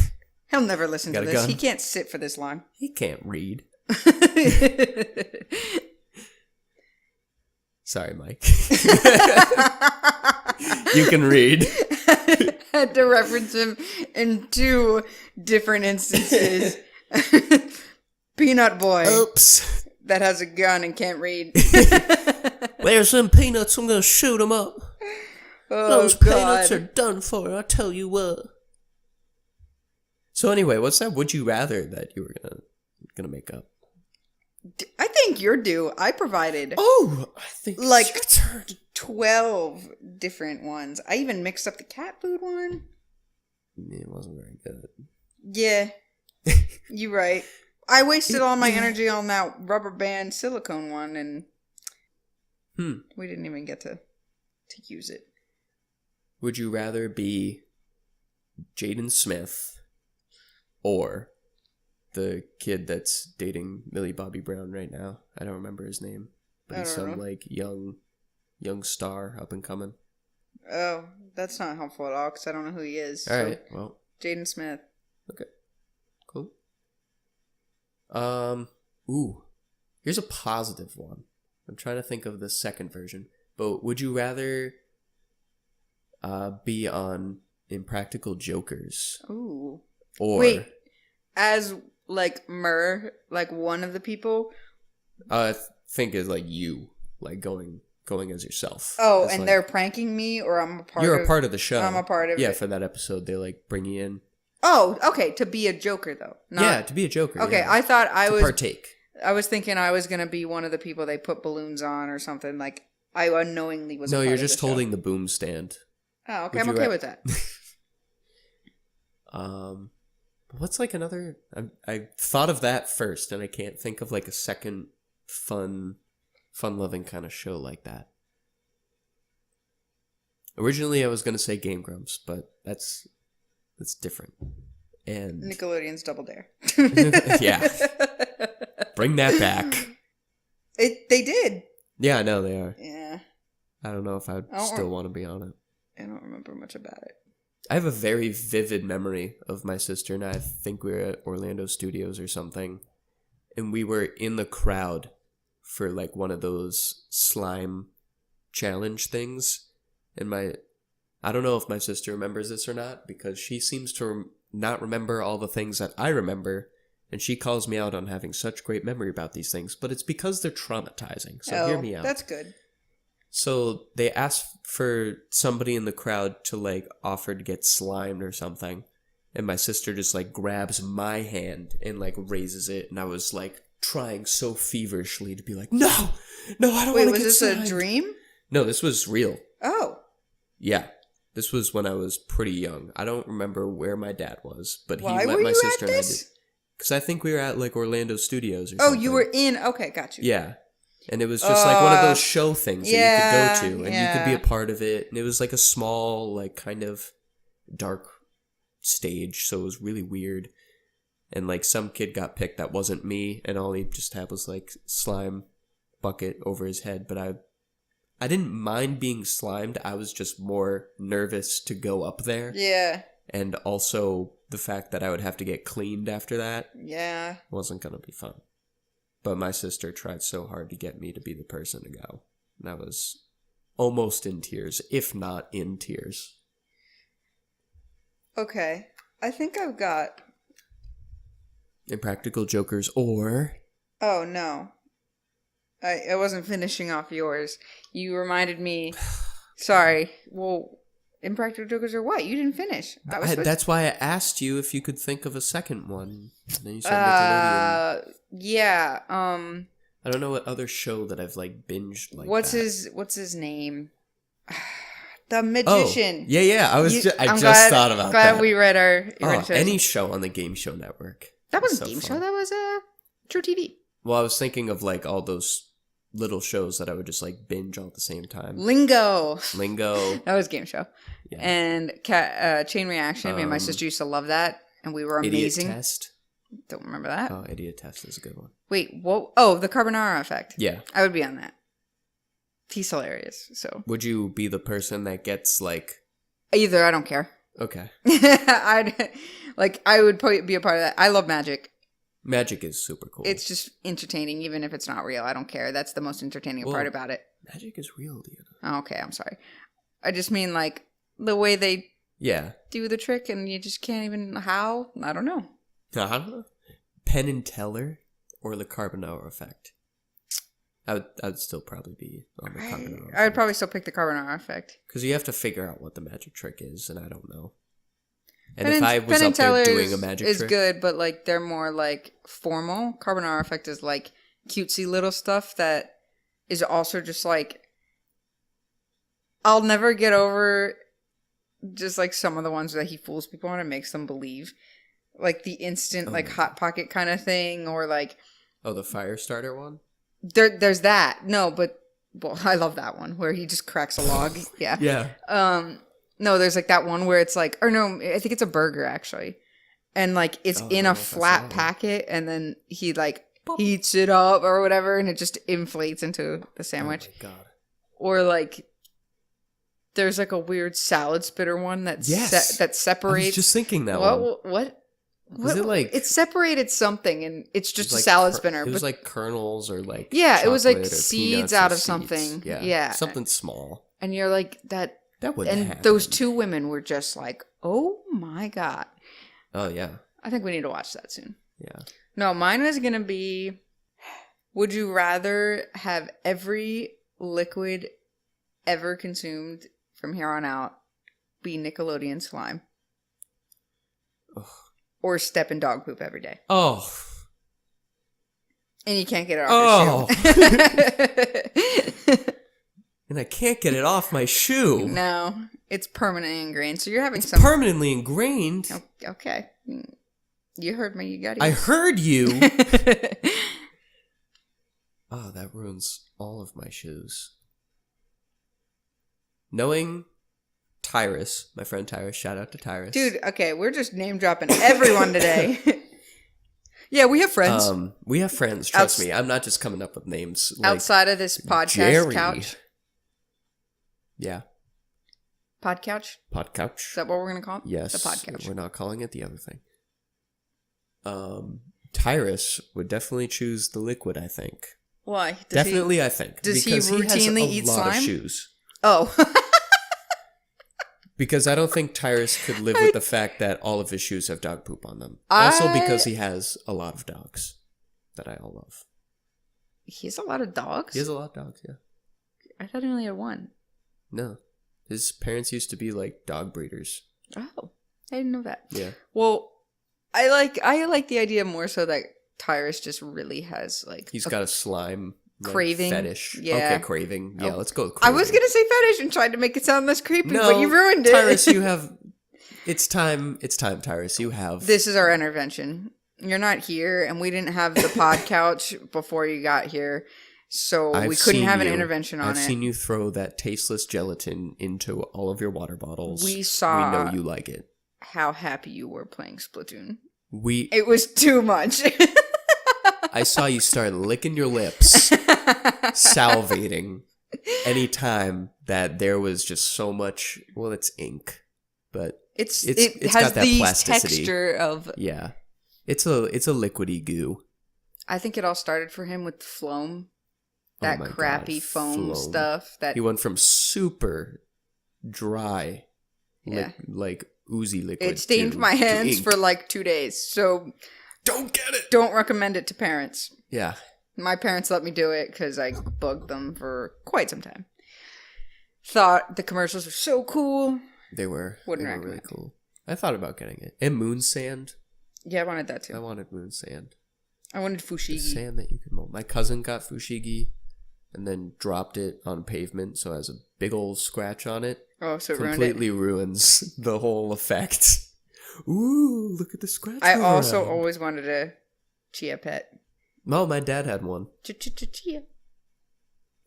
Speaker 2: He'll never listen to
Speaker 1: Got a
Speaker 2: this.
Speaker 1: gun?
Speaker 2: He can't sit for this long.
Speaker 1: He can't read. Sorry, Mike. You can read.
Speaker 2: Had to reference him in 2 different instances. Peanut boy
Speaker 1: Oops.
Speaker 2: that has a gun and can't read.
Speaker 1: There's some peanuts. I'm going to shoot them up.
Speaker 2: Oh,
Speaker 1: Those
Speaker 2: God.
Speaker 1: peanuts are done for, I tell you what. So anyway, what's that would you rather that you were gonna make up?
Speaker 2: I think you're due. I provided
Speaker 1: Oh, I think
Speaker 2: Like-
Speaker 1: it's your turn.
Speaker 2: 12 different ones. I even mixed up the cat food one.
Speaker 1: It wasn't very good.
Speaker 2: Yeah, you're right. I wasted all my energy on that rubber band silicone one, and we didn't even get to use it.
Speaker 1: Would you rather be Jaden Smith or the kid that's dating Millie Bobby Brown right now? I don't remember his name, but he's some young star up and coming.
Speaker 2: Oh, that's not helpful at all because I don't know who he is.
Speaker 1: All right, well,
Speaker 2: Jaden Smith.
Speaker 1: okay, cool. Here's a positive one. I'm trying to think of the second version, but would you rather be on Impractical Jokers
Speaker 2: Ooh.
Speaker 1: or
Speaker 2: Wait, as like Murr, like one of the people.
Speaker 1: I think is like you, like going as yourself.
Speaker 2: Oh,
Speaker 1: As,
Speaker 2: and
Speaker 1: like,
Speaker 2: they're pranking me, or I'm a part.
Speaker 1: you're a part of the show.
Speaker 2: I'm a part of
Speaker 1: Yeah,
Speaker 2: it.
Speaker 1: for that episode, they like bring you in.
Speaker 2: Oh, okay. To be a Joker, though.
Speaker 1: Yeah, to be a Joker.
Speaker 2: Okay,
Speaker 1: yeah.
Speaker 2: I thought I
Speaker 1: to
Speaker 2: was.
Speaker 1: partake.
Speaker 2: I was thinking I was gonna be one of the people they put balloons on or something. Like I unknowingly was.
Speaker 1: No,
Speaker 2: a part
Speaker 1: you're
Speaker 2: of
Speaker 1: just
Speaker 2: the show.
Speaker 1: holding the boom stand.
Speaker 2: Oh, okay.
Speaker 1: Would
Speaker 2: I'm
Speaker 1: you
Speaker 2: okay
Speaker 1: ra-
Speaker 2: with that.
Speaker 1: What's like another? I thought of that first, and I can't think of like a second fun-loving kind of show like that. Originally, I was going to say Game Grumps, but that's different. And
Speaker 2: Nickelodeon's Double Dare.
Speaker 1: yeah. Bring that back.
Speaker 2: They did.
Speaker 1: Yeah, I know they are.
Speaker 2: Yeah.
Speaker 1: I don't know if I'd still want to be on it.
Speaker 2: I don't remember much about it.
Speaker 1: I have a very vivid memory of my sister and I think we were at Orlando Studios or something. And we were in the crowd for like one of those slime challenge things. And I don't know if my sister remembers this or not because she seems to not remember all the things that I remember. And she calls me out on having such great memory about these things. But it's because they're traumatizing. So hear me out.
Speaker 2: That's good.
Speaker 1: So they asked for somebody in the crowd to like offer to get slimed or something. And my sister just like grabs my hand and like raises it. And I was like trying so feverishly to be like, no, I don't want to get slimed.
Speaker 2: Wait, was this a dream?
Speaker 1: No, this was real.
Speaker 2: Oh.
Speaker 1: Yeah. This was when I was pretty young. I don't remember where my dad was, but
Speaker 2: Why
Speaker 1: he let
Speaker 2: were
Speaker 1: my
Speaker 2: you
Speaker 1: sister
Speaker 2: at
Speaker 1: and I
Speaker 2: this?
Speaker 1: did. Because I think we were at like Orlando Studios or
Speaker 2: Oh,
Speaker 1: something.
Speaker 2: you were in. Okay, got you.
Speaker 1: Yeah. And it was just like one of those show things that you could go to and you could be a part of it. And it was like a small, like kind of dark stage. So it was really weird. And like some kid got picked that wasn't me. And all he just had was like slime bucket over his head. But I didn't mind being slimed. I was just more nervous to go up there.
Speaker 2: Yeah.
Speaker 1: And also the fact that I would have to get cleaned after that.
Speaker 2: Yeah.
Speaker 1: Wasn't going to be fun. But my sister tried so hard to get me to be the person to go. And I was almost in tears, if not in tears.
Speaker 2: Okay. I think I've got...
Speaker 1: Impractical Jokers or...
Speaker 2: Oh, no. I wasn't finishing off yours. You reminded me... Sorry. Well, Impractical Jokers or what? You didn't finish.
Speaker 1: That's why I asked you if you could think of a second one. And then you said Nickelodeon.
Speaker 2: Yeah.
Speaker 1: I don't know what other show that I've like binged like
Speaker 2: what's
Speaker 1: that.
Speaker 2: What's his name? The Magician.
Speaker 1: Oh, yeah. I just thought about that.
Speaker 2: Glad we read our.
Speaker 1: Any show on the Game Show Network.
Speaker 2: That wasn't a game show. That was True TV.
Speaker 1: Well, I was thinking of like all those little shows that I would just like binge all at the same time.
Speaker 2: Lingo.
Speaker 1: That
Speaker 2: was game show. Yeah. And Chain Reaction. Me and my sister used to love that, and we were amazing.
Speaker 1: Idiot Test.
Speaker 2: Don't remember that.
Speaker 1: Oh, Idiot Test is a good one.
Speaker 2: Wait, what? Oh, the Carbonara Effect.
Speaker 1: Yeah.
Speaker 2: I would be on that. He's hilarious, so.
Speaker 1: Would you be the person that gets, like...
Speaker 2: Either, I don't care.
Speaker 1: Okay.
Speaker 2: I would be a part of that. I love magic.
Speaker 1: Magic is super cool.
Speaker 2: It's just entertaining, even if it's not real. I don't care. That's the most entertaining part about it.
Speaker 1: Magic is real, Deanna.
Speaker 2: Oh, okay, I'm sorry. I just mean, like, the way they do the trick and you just can't even... How? I don't know.
Speaker 1: Penn and Teller or the Carbonara Effect? I would still probably be on the Carbonara Effect.
Speaker 2: I would probably still pick the Carbonara Effect.
Speaker 1: Because you have to figure out what the magic trick is, and I don't know. And if I was up there doing a magic trick...
Speaker 2: is good, but like they're more like formal. Carbonara Effect is like cutesy little stuff that is also just like... I'll never get over just like some of the ones that he fools people on and makes them believe. Like the instant like Hot Pocket kind of thing, or like...
Speaker 1: Oh, the fire starter one?
Speaker 2: There's that. No, but... Well, I love that one where he just cracks a log. Yeah.
Speaker 1: Yeah.
Speaker 2: No, there's like that one where it's like... Or no, I think it's a burger actually. And like it's in a flat packet and then he like heats it up or whatever and it just inflates into the sandwich.
Speaker 1: Oh my God.
Speaker 2: Or like... There's like a weird salad spitter one that that separates...
Speaker 1: I was just thinking that one.
Speaker 2: What?
Speaker 1: Was it like...
Speaker 2: It separated something and it's just a salad spinner.
Speaker 1: It was like kernels or like...
Speaker 2: Yeah, it was like seeds out of something. Yeah.
Speaker 1: Something small.
Speaker 2: And you're like, that
Speaker 1: wouldn't happen.
Speaker 2: And those two women were just like, oh my God.
Speaker 1: Oh, yeah.
Speaker 2: I think we need to watch that soon.
Speaker 1: Yeah.
Speaker 2: No, mine was going to be, would you rather have every liquid ever consumed from here on out be Nickelodeon slime?
Speaker 1: Ugh.
Speaker 2: Or step in dog poop every day?
Speaker 1: Oh.
Speaker 2: And you can't get it off your shoe.
Speaker 1: And I can't get it off my shoe.
Speaker 2: No, it's permanently ingrained. So you're having
Speaker 1: permanently ingrained?
Speaker 2: Okay. You heard me. You got it.
Speaker 1: I heard you. Oh, that ruins all of my shoes. Knowing Tyrus, my friend Tyrus. Shout out to Tyrus.
Speaker 2: Dude, okay, we're just name dropping everyone today. Yeah, we have friends.
Speaker 1: We have friends, trust me. I'm not just coming up with names. Like
Speaker 2: outside of this podcast
Speaker 1: Jerry.
Speaker 2: couch.
Speaker 1: Yeah.
Speaker 2: Pod couch?
Speaker 1: Pod couch.
Speaker 2: Is that what we're going to call it?
Speaker 1: Yes.
Speaker 2: The pod couch.
Speaker 1: We're not calling it the other thing. Tyrus would definitely choose the liquid, I think.
Speaker 2: Why?
Speaker 1: I think.
Speaker 2: Does
Speaker 1: because
Speaker 2: he routinely
Speaker 1: has a
Speaker 2: eat
Speaker 1: lot
Speaker 2: slime?
Speaker 1: of shoes.
Speaker 2: Oh.
Speaker 1: Because I don't think Tyrus could live with the fact that all of his shoes have dog poop on them. Also because he has a lot of dogs that I all love.
Speaker 2: He has a lot of dogs?
Speaker 1: He has a lot of dogs, yeah.
Speaker 2: I thought he only had one.
Speaker 1: No. His parents used to be like dog breeders.
Speaker 2: Oh. I didn't know that.
Speaker 1: Yeah.
Speaker 2: Well, I like the idea more so that Tyrus just really has like
Speaker 1: He's got a slime
Speaker 2: craving
Speaker 1: fetish.
Speaker 2: Yeah.
Speaker 1: Okay, craving. Yeah, let's go with
Speaker 2: I
Speaker 1: craving.
Speaker 2: was gonna say fetish and tried to make it sound less creepy,
Speaker 1: No,
Speaker 2: but you ruined it.
Speaker 1: Tyrus, you have it's time, Tyrus. You have
Speaker 2: This is our intervention. You're not here, and we didn't have the pod couch before you got here, so we couldn't have an intervention on it.
Speaker 1: I've seen you throw that tasteless gelatin into all of your water bottles.
Speaker 2: We saw
Speaker 1: We know you like it.
Speaker 2: how happy you were playing Splatoon.
Speaker 1: We
Speaker 2: It was too much.
Speaker 1: I saw you start licking your lips, salivating anytime that there was just so much. Well, it's ink, but
Speaker 2: It
Speaker 1: it's
Speaker 2: has
Speaker 1: got that
Speaker 2: the
Speaker 1: plasticity.
Speaker 2: texture of.
Speaker 1: Yeah, it's a liquidy goo.
Speaker 2: I think it all started for him with Floam, that
Speaker 1: Oh my
Speaker 2: crappy
Speaker 1: God,
Speaker 2: foam
Speaker 1: Floam.
Speaker 2: stuff. That
Speaker 1: He went from super dry,
Speaker 2: Yeah.
Speaker 1: like oozy liquid.
Speaker 2: it stained
Speaker 1: to
Speaker 2: my hands
Speaker 1: ink.
Speaker 2: for like 2 days. So
Speaker 1: Don't get it.
Speaker 2: don't recommend it to parents.
Speaker 1: Yeah,
Speaker 2: My parents let me do it because I bugged them for quite some time. Thought the commercials were so cool.
Speaker 1: they were.
Speaker 2: Wouldn't
Speaker 1: they were really
Speaker 2: recommend.
Speaker 1: cool. I thought about getting it. And moon sand.
Speaker 2: Yeah, I wanted that
Speaker 1: I
Speaker 2: too.
Speaker 1: wanted moon sand.
Speaker 2: I wanted
Speaker 1: The
Speaker 2: fushigi.
Speaker 1: sand that you can mold. My cousin got fushigi and then dropped it on pavement, so it has a big old scratch on it.
Speaker 2: Oh, so it ruined it.
Speaker 1: Completely ruins the whole effect. Ooh, look at the scratch.
Speaker 2: I also
Speaker 1: around.
Speaker 2: always wanted a chia pet.
Speaker 1: No, my dad had one.
Speaker 2: Chia.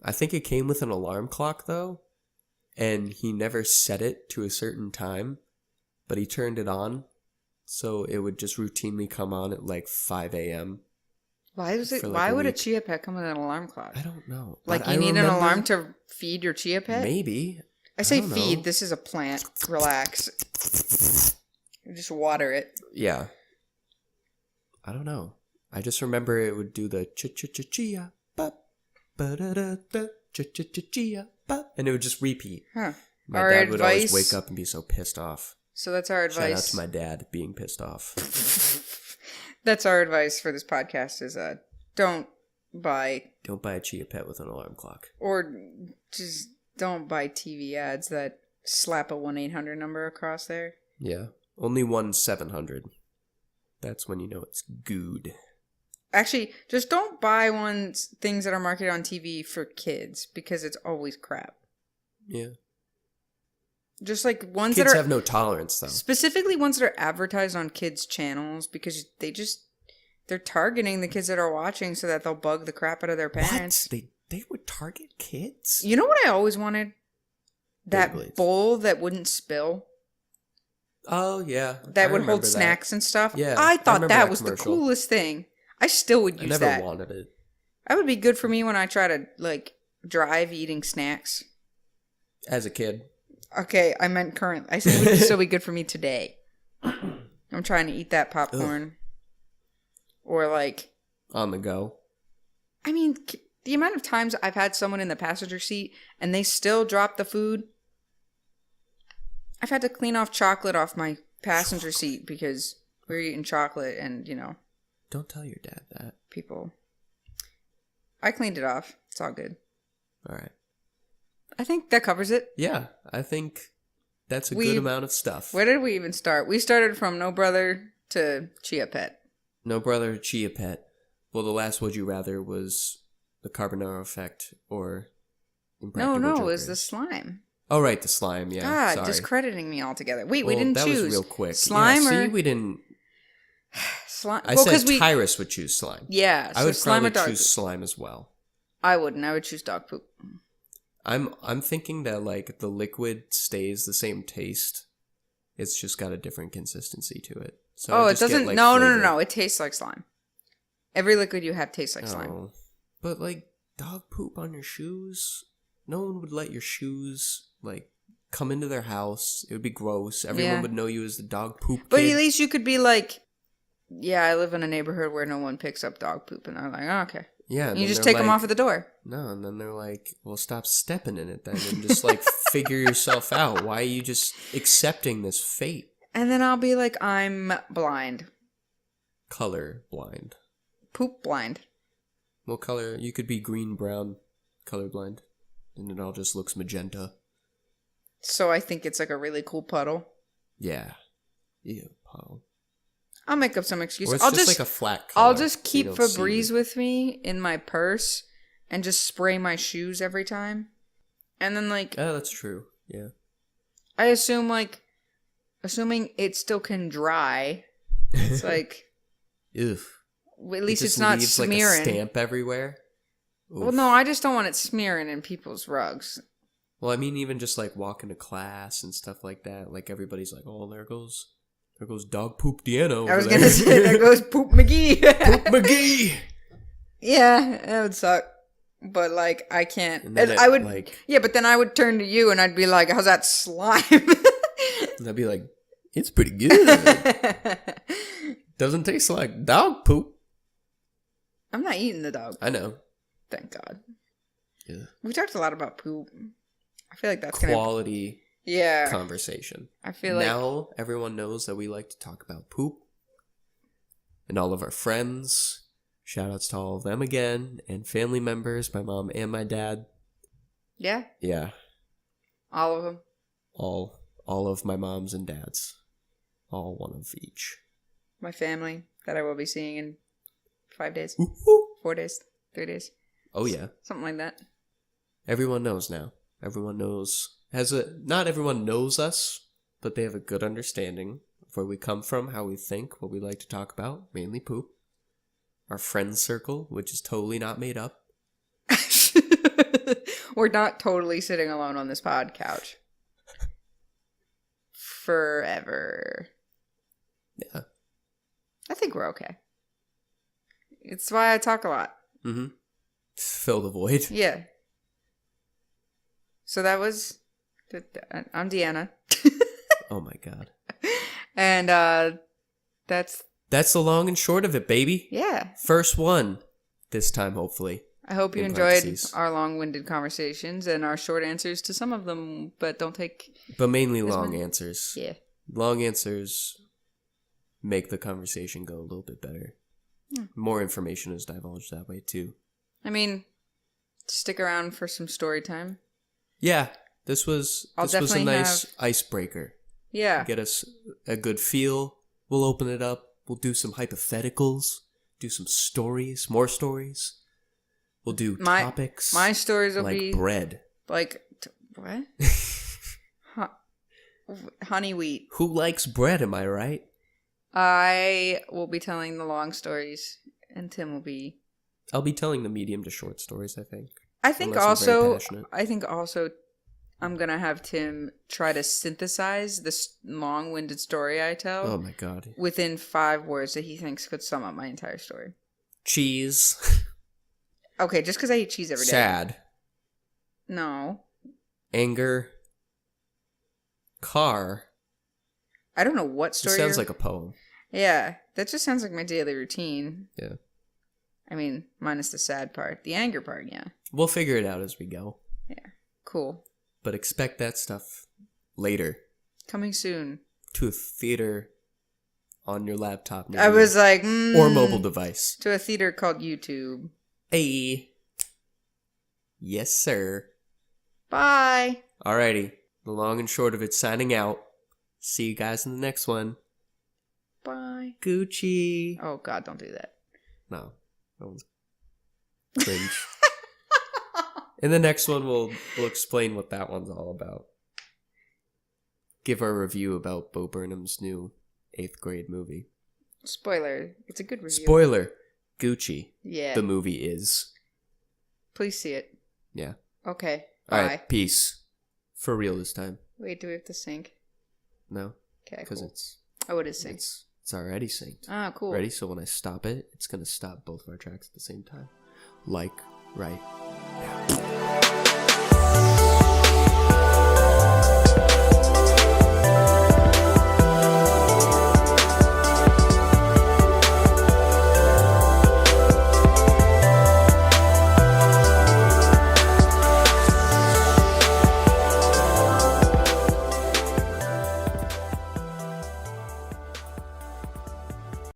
Speaker 1: I think it came with an alarm clock though, and he never set it to a certain time, but he turned it on, so it would just routinely come on at like 5 a.m.
Speaker 2: Why was it?
Speaker 1: For like
Speaker 2: Why
Speaker 1: a
Speaker 2: would a
Speaker 1: week.
Speaker 2: chia pet come with an alarm clock?
Speaker 1: I don't know.
Speaker 2: Like
Speaker 1: but
Speaker 2: you
Speaker 1: I
Speaker 2: need an
Speaker 1: remember-
Speaker 2: alarm to feed your chia pet?
Speaker 1: Maybe.
Speaker 2: I say
Speaker 1: don't know.
Speaker 2: feed. This is a plant. Relax. Just water it.
Speaker 1: Yeah. I don't know. I just remember it would do the ch-ch-ch-chia, bop, ba-da-da-da, ch-ch-ch-chia, bop, and it would just repeat.
Speaker 2: Huh.
Speaker 1: My
Speaker 2: Our
Speaker 1: dad would always
Speaker 2: advice-
Speaker 1: wake up and be so pissed off.
Speaker 2: So that's our
Speaker 1: Shout out
Speaker 2: advice.
Speaker 1: to my dad being pissed off.
Speaker 2: That's our advice for this podcast is don't buy
Speaker 1: Don't buy a chia pet with an alarm clock.
Speaker 2: or just don't buy TV ads that slap a 1-800 number across there.
Speaker 1: Yeah. Only 1-700. That's when you know it's good.
Speaker 2: Actually, just don't buy things that are marketed on TV for kids because it's always crap.
Speaker 1: Yeah.
Speaker 2: Just like ones
Speaker 1: Kids
Speaker 2: that are
Speaker 1: have no tolerance though.
Speaker 2: specifically ones that are advertised on kids' channels because they're targeting the kids that are watching so that they'll bug the crap out of their parents.
Speaker 1: What? They would target kids?
Speaker 2: You know what I always wanted? That
Speaker 1: Beyblades.
Speaker 2: bowl that wouldn't spill.
Speaker 1: Oh yeah.
Speaker 2: That
Speaker 1: I
Speaker 2: would hold
Speaker 1: remember that.
Speaker 2: snacks and stuff.
Speaker 1: Yeah,
Speaker 2: I
Speaker 1: I
Speaker 2: thought
Speaker 1: remember
Speaker 2: that
Speaker 1: that
Speaker 2: was the
Speaker 1: commercial.
Speaker 2: coolest thing. I still would
Speaker 1: I
Speaker 2: use
Speaker 1: never
Speaker 2: that.
Speaker 1: wanted it.
Speaker 2: That would be good for me when I try to like drive eating snacks.
Speaker 1: As a kid.
Speaker 2: Okay, I meant current. I said it would still be good for me today. I'm trying to eat that popcorn. Or like,
Speaker 1: On the go.
Speaker 2: I mean, the amount of times I've had someone in the passenger seat and they still drop the food. I've had to clean off chocolate off my passenger seat because we were eating chocolate and,
Speaker 1: Don't tell your dad that.
Speaker 2: people. I cleaned it off. It's all good.
Speaker 1: All right.
Speaker 2: I think that covers it.
Speaker 1: Yeah, I think that's a
Speaker 2: We-
Speaker 1: good amount of stuff.
Speaker 2: Where did we even start? We started from No Brother to Chia Pet.
Speaker 1: No brother, chia pet. Well, the last Would You Rather was the Carbonaro Effect or Impractical
Speaker 2: No, it
Speaker 1: Jokers.
Speaker 2: was the slime.
Speaker 1: Oh, right, the slime, yeah.
Speaker 2: God,
Speaker 1: sorry.
Speaker 2: discrediting me altogether. Wait,
Speaker 1: Well,
Speaker 2: we didn't
Speaker 1: that
Speaker 2: choose.
Speaker 1: was real quick.
Speaker 2: Slime
Speaker 1: yeah,
Speaker 2: or...
Speaker 1: see, we didn't...
Speaker 2: Slime.
Speaker 1: I
Speaker 2: well,
Speaker 1: said
Speaker 2: 'cause we...
Speaker 1: Tyrus would choose slime.
Speaker 2: Yeah,
Speaker 1: I
Speaker 2: so
Speaker 1: would
Speaker 2: slime
Speaker 1: probably
Speaker 2: or dog
Speaker 1: choose
Speaker 2: poop.
Speaker 1: slime as well.
Speaker 2: I wouldn't. I would choose dog poop.
Speaker 1: I'm thinking that like the liquid stays the same taste. It's just got a different consistency to it. So
Speaker 2: Oh,
Speaker 1: I
Speaker 2: it
Speaker 1: just get,
Speaker 2: doesn't.
Speaker 1: like,
Speaker 2: No.
Speaker 1: flavor.
Speaker 2: It tastes like slime. Every liquid you have tastes like slime.
Speaker 1: Oh, but like dog poop on your shoes. No one would let your shoes like come into their house. It would be gross. Everyone
Speaker 2: Yeah.
Speaker 1: would know you as the dog poop
Speaker 2: But
Speaker 1: kid.
Speaker 2: at least you could be like, yeah, I live in a neighborhood where no one picks up dog poop, and I'm like, oh, okay.
Speaker 1: Yeah,
Speaker 2: And you just take them off at the door.
Speaker 1: No, and then they're like, well, stop stepping in it then, and just like figure yourself out. Why are you just accepting this fate?
Speaker 2: And then I'll be like, I'm blind.
Speaker 1: Color blind.
Speaker 2: Poop blind.
Speaker 1: What color? You could be green, brown, colorblind, and it all just looks magenta.
Speaker 2: So I think it's like a really cool puddle.
Speaker 1: Yeah. Ew, puddle.
Speaker 2: I'll make up some excuse.
Speaker 1: Or it's
Speaker 2: I'll
Speaker 1: just like a flat color.
Speaker 2: I'll just
Speaker 1: so you
Speaker 2: keep
Speaker 1: don't see
Speaker 2: Febreze
Speaker 1: it.
Speaker 2: with me in my purse and just spray my shoes every time. And then like
Speaker 1: Oh, that's true. Yeah.
Speaker 2: I assume assuming it still can dry. It's like
Speaker 1: Ew.
Speaker 2: at least
Speaker 1: It
Speaker 2: it's
Speaker 1: just
Speaker 2: not
Speaker 1: leaves
Speaker 2: smearing.
Speaker 1: like a stamp everywhere. Oof.
Speaker 2: Well, no, I just don't want it smearing in people's rugs.
Speaker 1: Well, I mean, even just like walking to class and stuff like that. Like everybody's like, "Oh, there goes dog poop Deanna."
Speaker 2: I was
Speaker 1: over
Speaker 2: gonna
Speaker 1: there."
Speaker 2: say there goes Poop McGee.
Speaker 1: Poop McGee.
Speaker 2: Yeah, that would suck. But like I can't.
Speaker 1: And then
Speaker 2: I would.
Speaker 1: like,
Speaker 2: Yeah, but then I would turn to you and I'd be like, "How's that slime?"
Speaker 1: and I'd be like, "It's pretty good. Doesn't taste like dog poop."
Speaker 2: I'm not eating the dog.
Speaker 1: I know.
Speaker 2: Thank God.
Speaker 1: Yeah.
Speaker 2: We talked a lot about poop. I feel like that's gonna.
Speaker 1: Quality
Speaker 2: Yeah.
Speaker 1: conversation.
Speaker 2: I feel like.
Speaker 1: Now everyone knows that we like to talk about poop. And all of our friends. Shout outs to all of them again. And family members, my mom and my dad.
Speaker 2: Yeah.
Speaker 1: Yeah.
Speaker 2: All of them.
Speaker 1: All of my moms and dads. All one of each.
Speaker 2: My family that I will be seeing in 5 days,
Speaker 1: Woo-hoo.
Speaker 2: 4 days, 3 days.
Speaker 1: Oh yeah.
Speaker 2: Something like that.
Speaker 1: Everyone knows now. Everyone knows. Not everyone knows us, but they have a good understanding of where we come from, how we think, what we like to talk about, mainly poop. Our friend circle, which is totally not made up.
Speaker 2: We're not totally sitting alone on this pod couch. Forever.
Speaker 1: Yeah.
Speaker 2: I think we're okay. It's why I talk a lot.
Speaker 1: Mm-hmm. Fill the void.
Speaker 2: Yeah. So that was... I'm Deanna.
Speaker 1: Oh my god.
Speaker 2: And that's...
Speaker 1: That's the long and short of it, baby.
Speaker 2: Yeah.
Speaker 1: First one. This time, hopefully.
Speaker 2: I hope you
Speaker 1: In
Speaker 2: enjoyed
Speaker 1: parentheses.
Speaker 2: our long-winded conversations and our short answers to some of them, but don't take...
Speaker 1: But mainly
Speaker 2: This
Speaker 1: long
Speaker 2: one?
Speaker 1: answers.
Speaker 2: Yeah.
Speaker 1: Long answers make the conversation go a little bit better. More information is divulged that way, too.
Speaker 2: I mean, stick around for some story time.
Speaker 1: Yeah, this was
Speaker 2: I'll
Speaker 1: a
Speaker 2: definitely
Speaker 1: nice
Speaker 2: have-
Speaker 1: icebreaker.
Speaker 2: Yeah.
Speaker 1: Get us a good feel. We'll open it up. We'll do some hypotheticals. Do some stories. More stories. We'll do topics.
Speaker 2: My stories will
Speaker 1: like
Speaker 2: be...
Speaker 1: bread.
Speaker 2: Like... What? Honey wheat.
Speaker 1: Who likes bread, am I right?
Speaker 2: I will be telling the long stories, and Tim will be...
Speaker 1: I'll be telling the medium to short stories, I think.
Speaker 2: I think
Speaker 1: Unless I'm very
Speaker 2: also...
Speaker 1: passionate.
Speaker 2: I'm going to have Tim try to synthesize this long-winded story I tell
Speaker 1: Oh my god.
Speaker 2: within 5 words that he thinks could sum up my entire story.
Speaker 1: Cheese.
Speaker 2: Okay, just because I eat cheese every day.
Speaker 1: Sad.
Speaker 2: No.
Speaker 1: Anger. Car.
Speaker 2: I don't know what
Speaker 1: It
Speaker 2: story
Speaker 1: sounds
Speaker 2: you're-
Speaker 1: like a poem.
Speaker 2: Yeah, that just sounds like my daily routine.
Speaker 1: Yeah.
Speaker 2: I mean, minus the sad part. The anger part, yeah.
Speaker 1: We'll figure it out as we go.
Speaker 2: Cool.
Speaker 1: But expect that stuff later.
Speaker 2: Coming soon.
Speaker 1: To a theater on your laptop. near
Speaker 2: I
Speaker 1: you.
Speaker 2: was like...
Speaker 1: Or mobile device.
Speaker 2: To a theater called YouTube.
Speaker 1: Hey. Yes, sir.
Speaker 2: Bye.
Speaker 1: Alrighty. The long and short of it signing out. See you guys in the next one.
Speaker 2: Bye.
Speaker 1: Gucci.
Speaker 2: Oh, God, don't do that.
Speaker 1: No. That one's cringe. In the next one, we'll explain what that one's all about. Give our review about Bo Burnham's new 8th grade movie.
Speaker 2: Spoiler. It's a good review.
Speaker 1: Spoiler. Gucci.
Speaker 2: Yeah.
Speaker 1: The movie is.
Speaker 2: Please see it.
Speaker 1: Yeah.
Speaker 2: Okay. Bye.
Speaker 1: right, peace. For real this time.
Speaker 2: Wait, do we have to sync?
Speaker 1: No?
Speaker 2: Okay,
Speaker 1: Because
Speaker 2: cool.
Speaker 1: it's
Speaker 2: Oh, it is synced.
Speaker 1: it's already synced.
Speaker 2: Ah, cool.
Speaker 1: Ready? So when I stop it, it's going to stop both of our tracks at the same time. Like right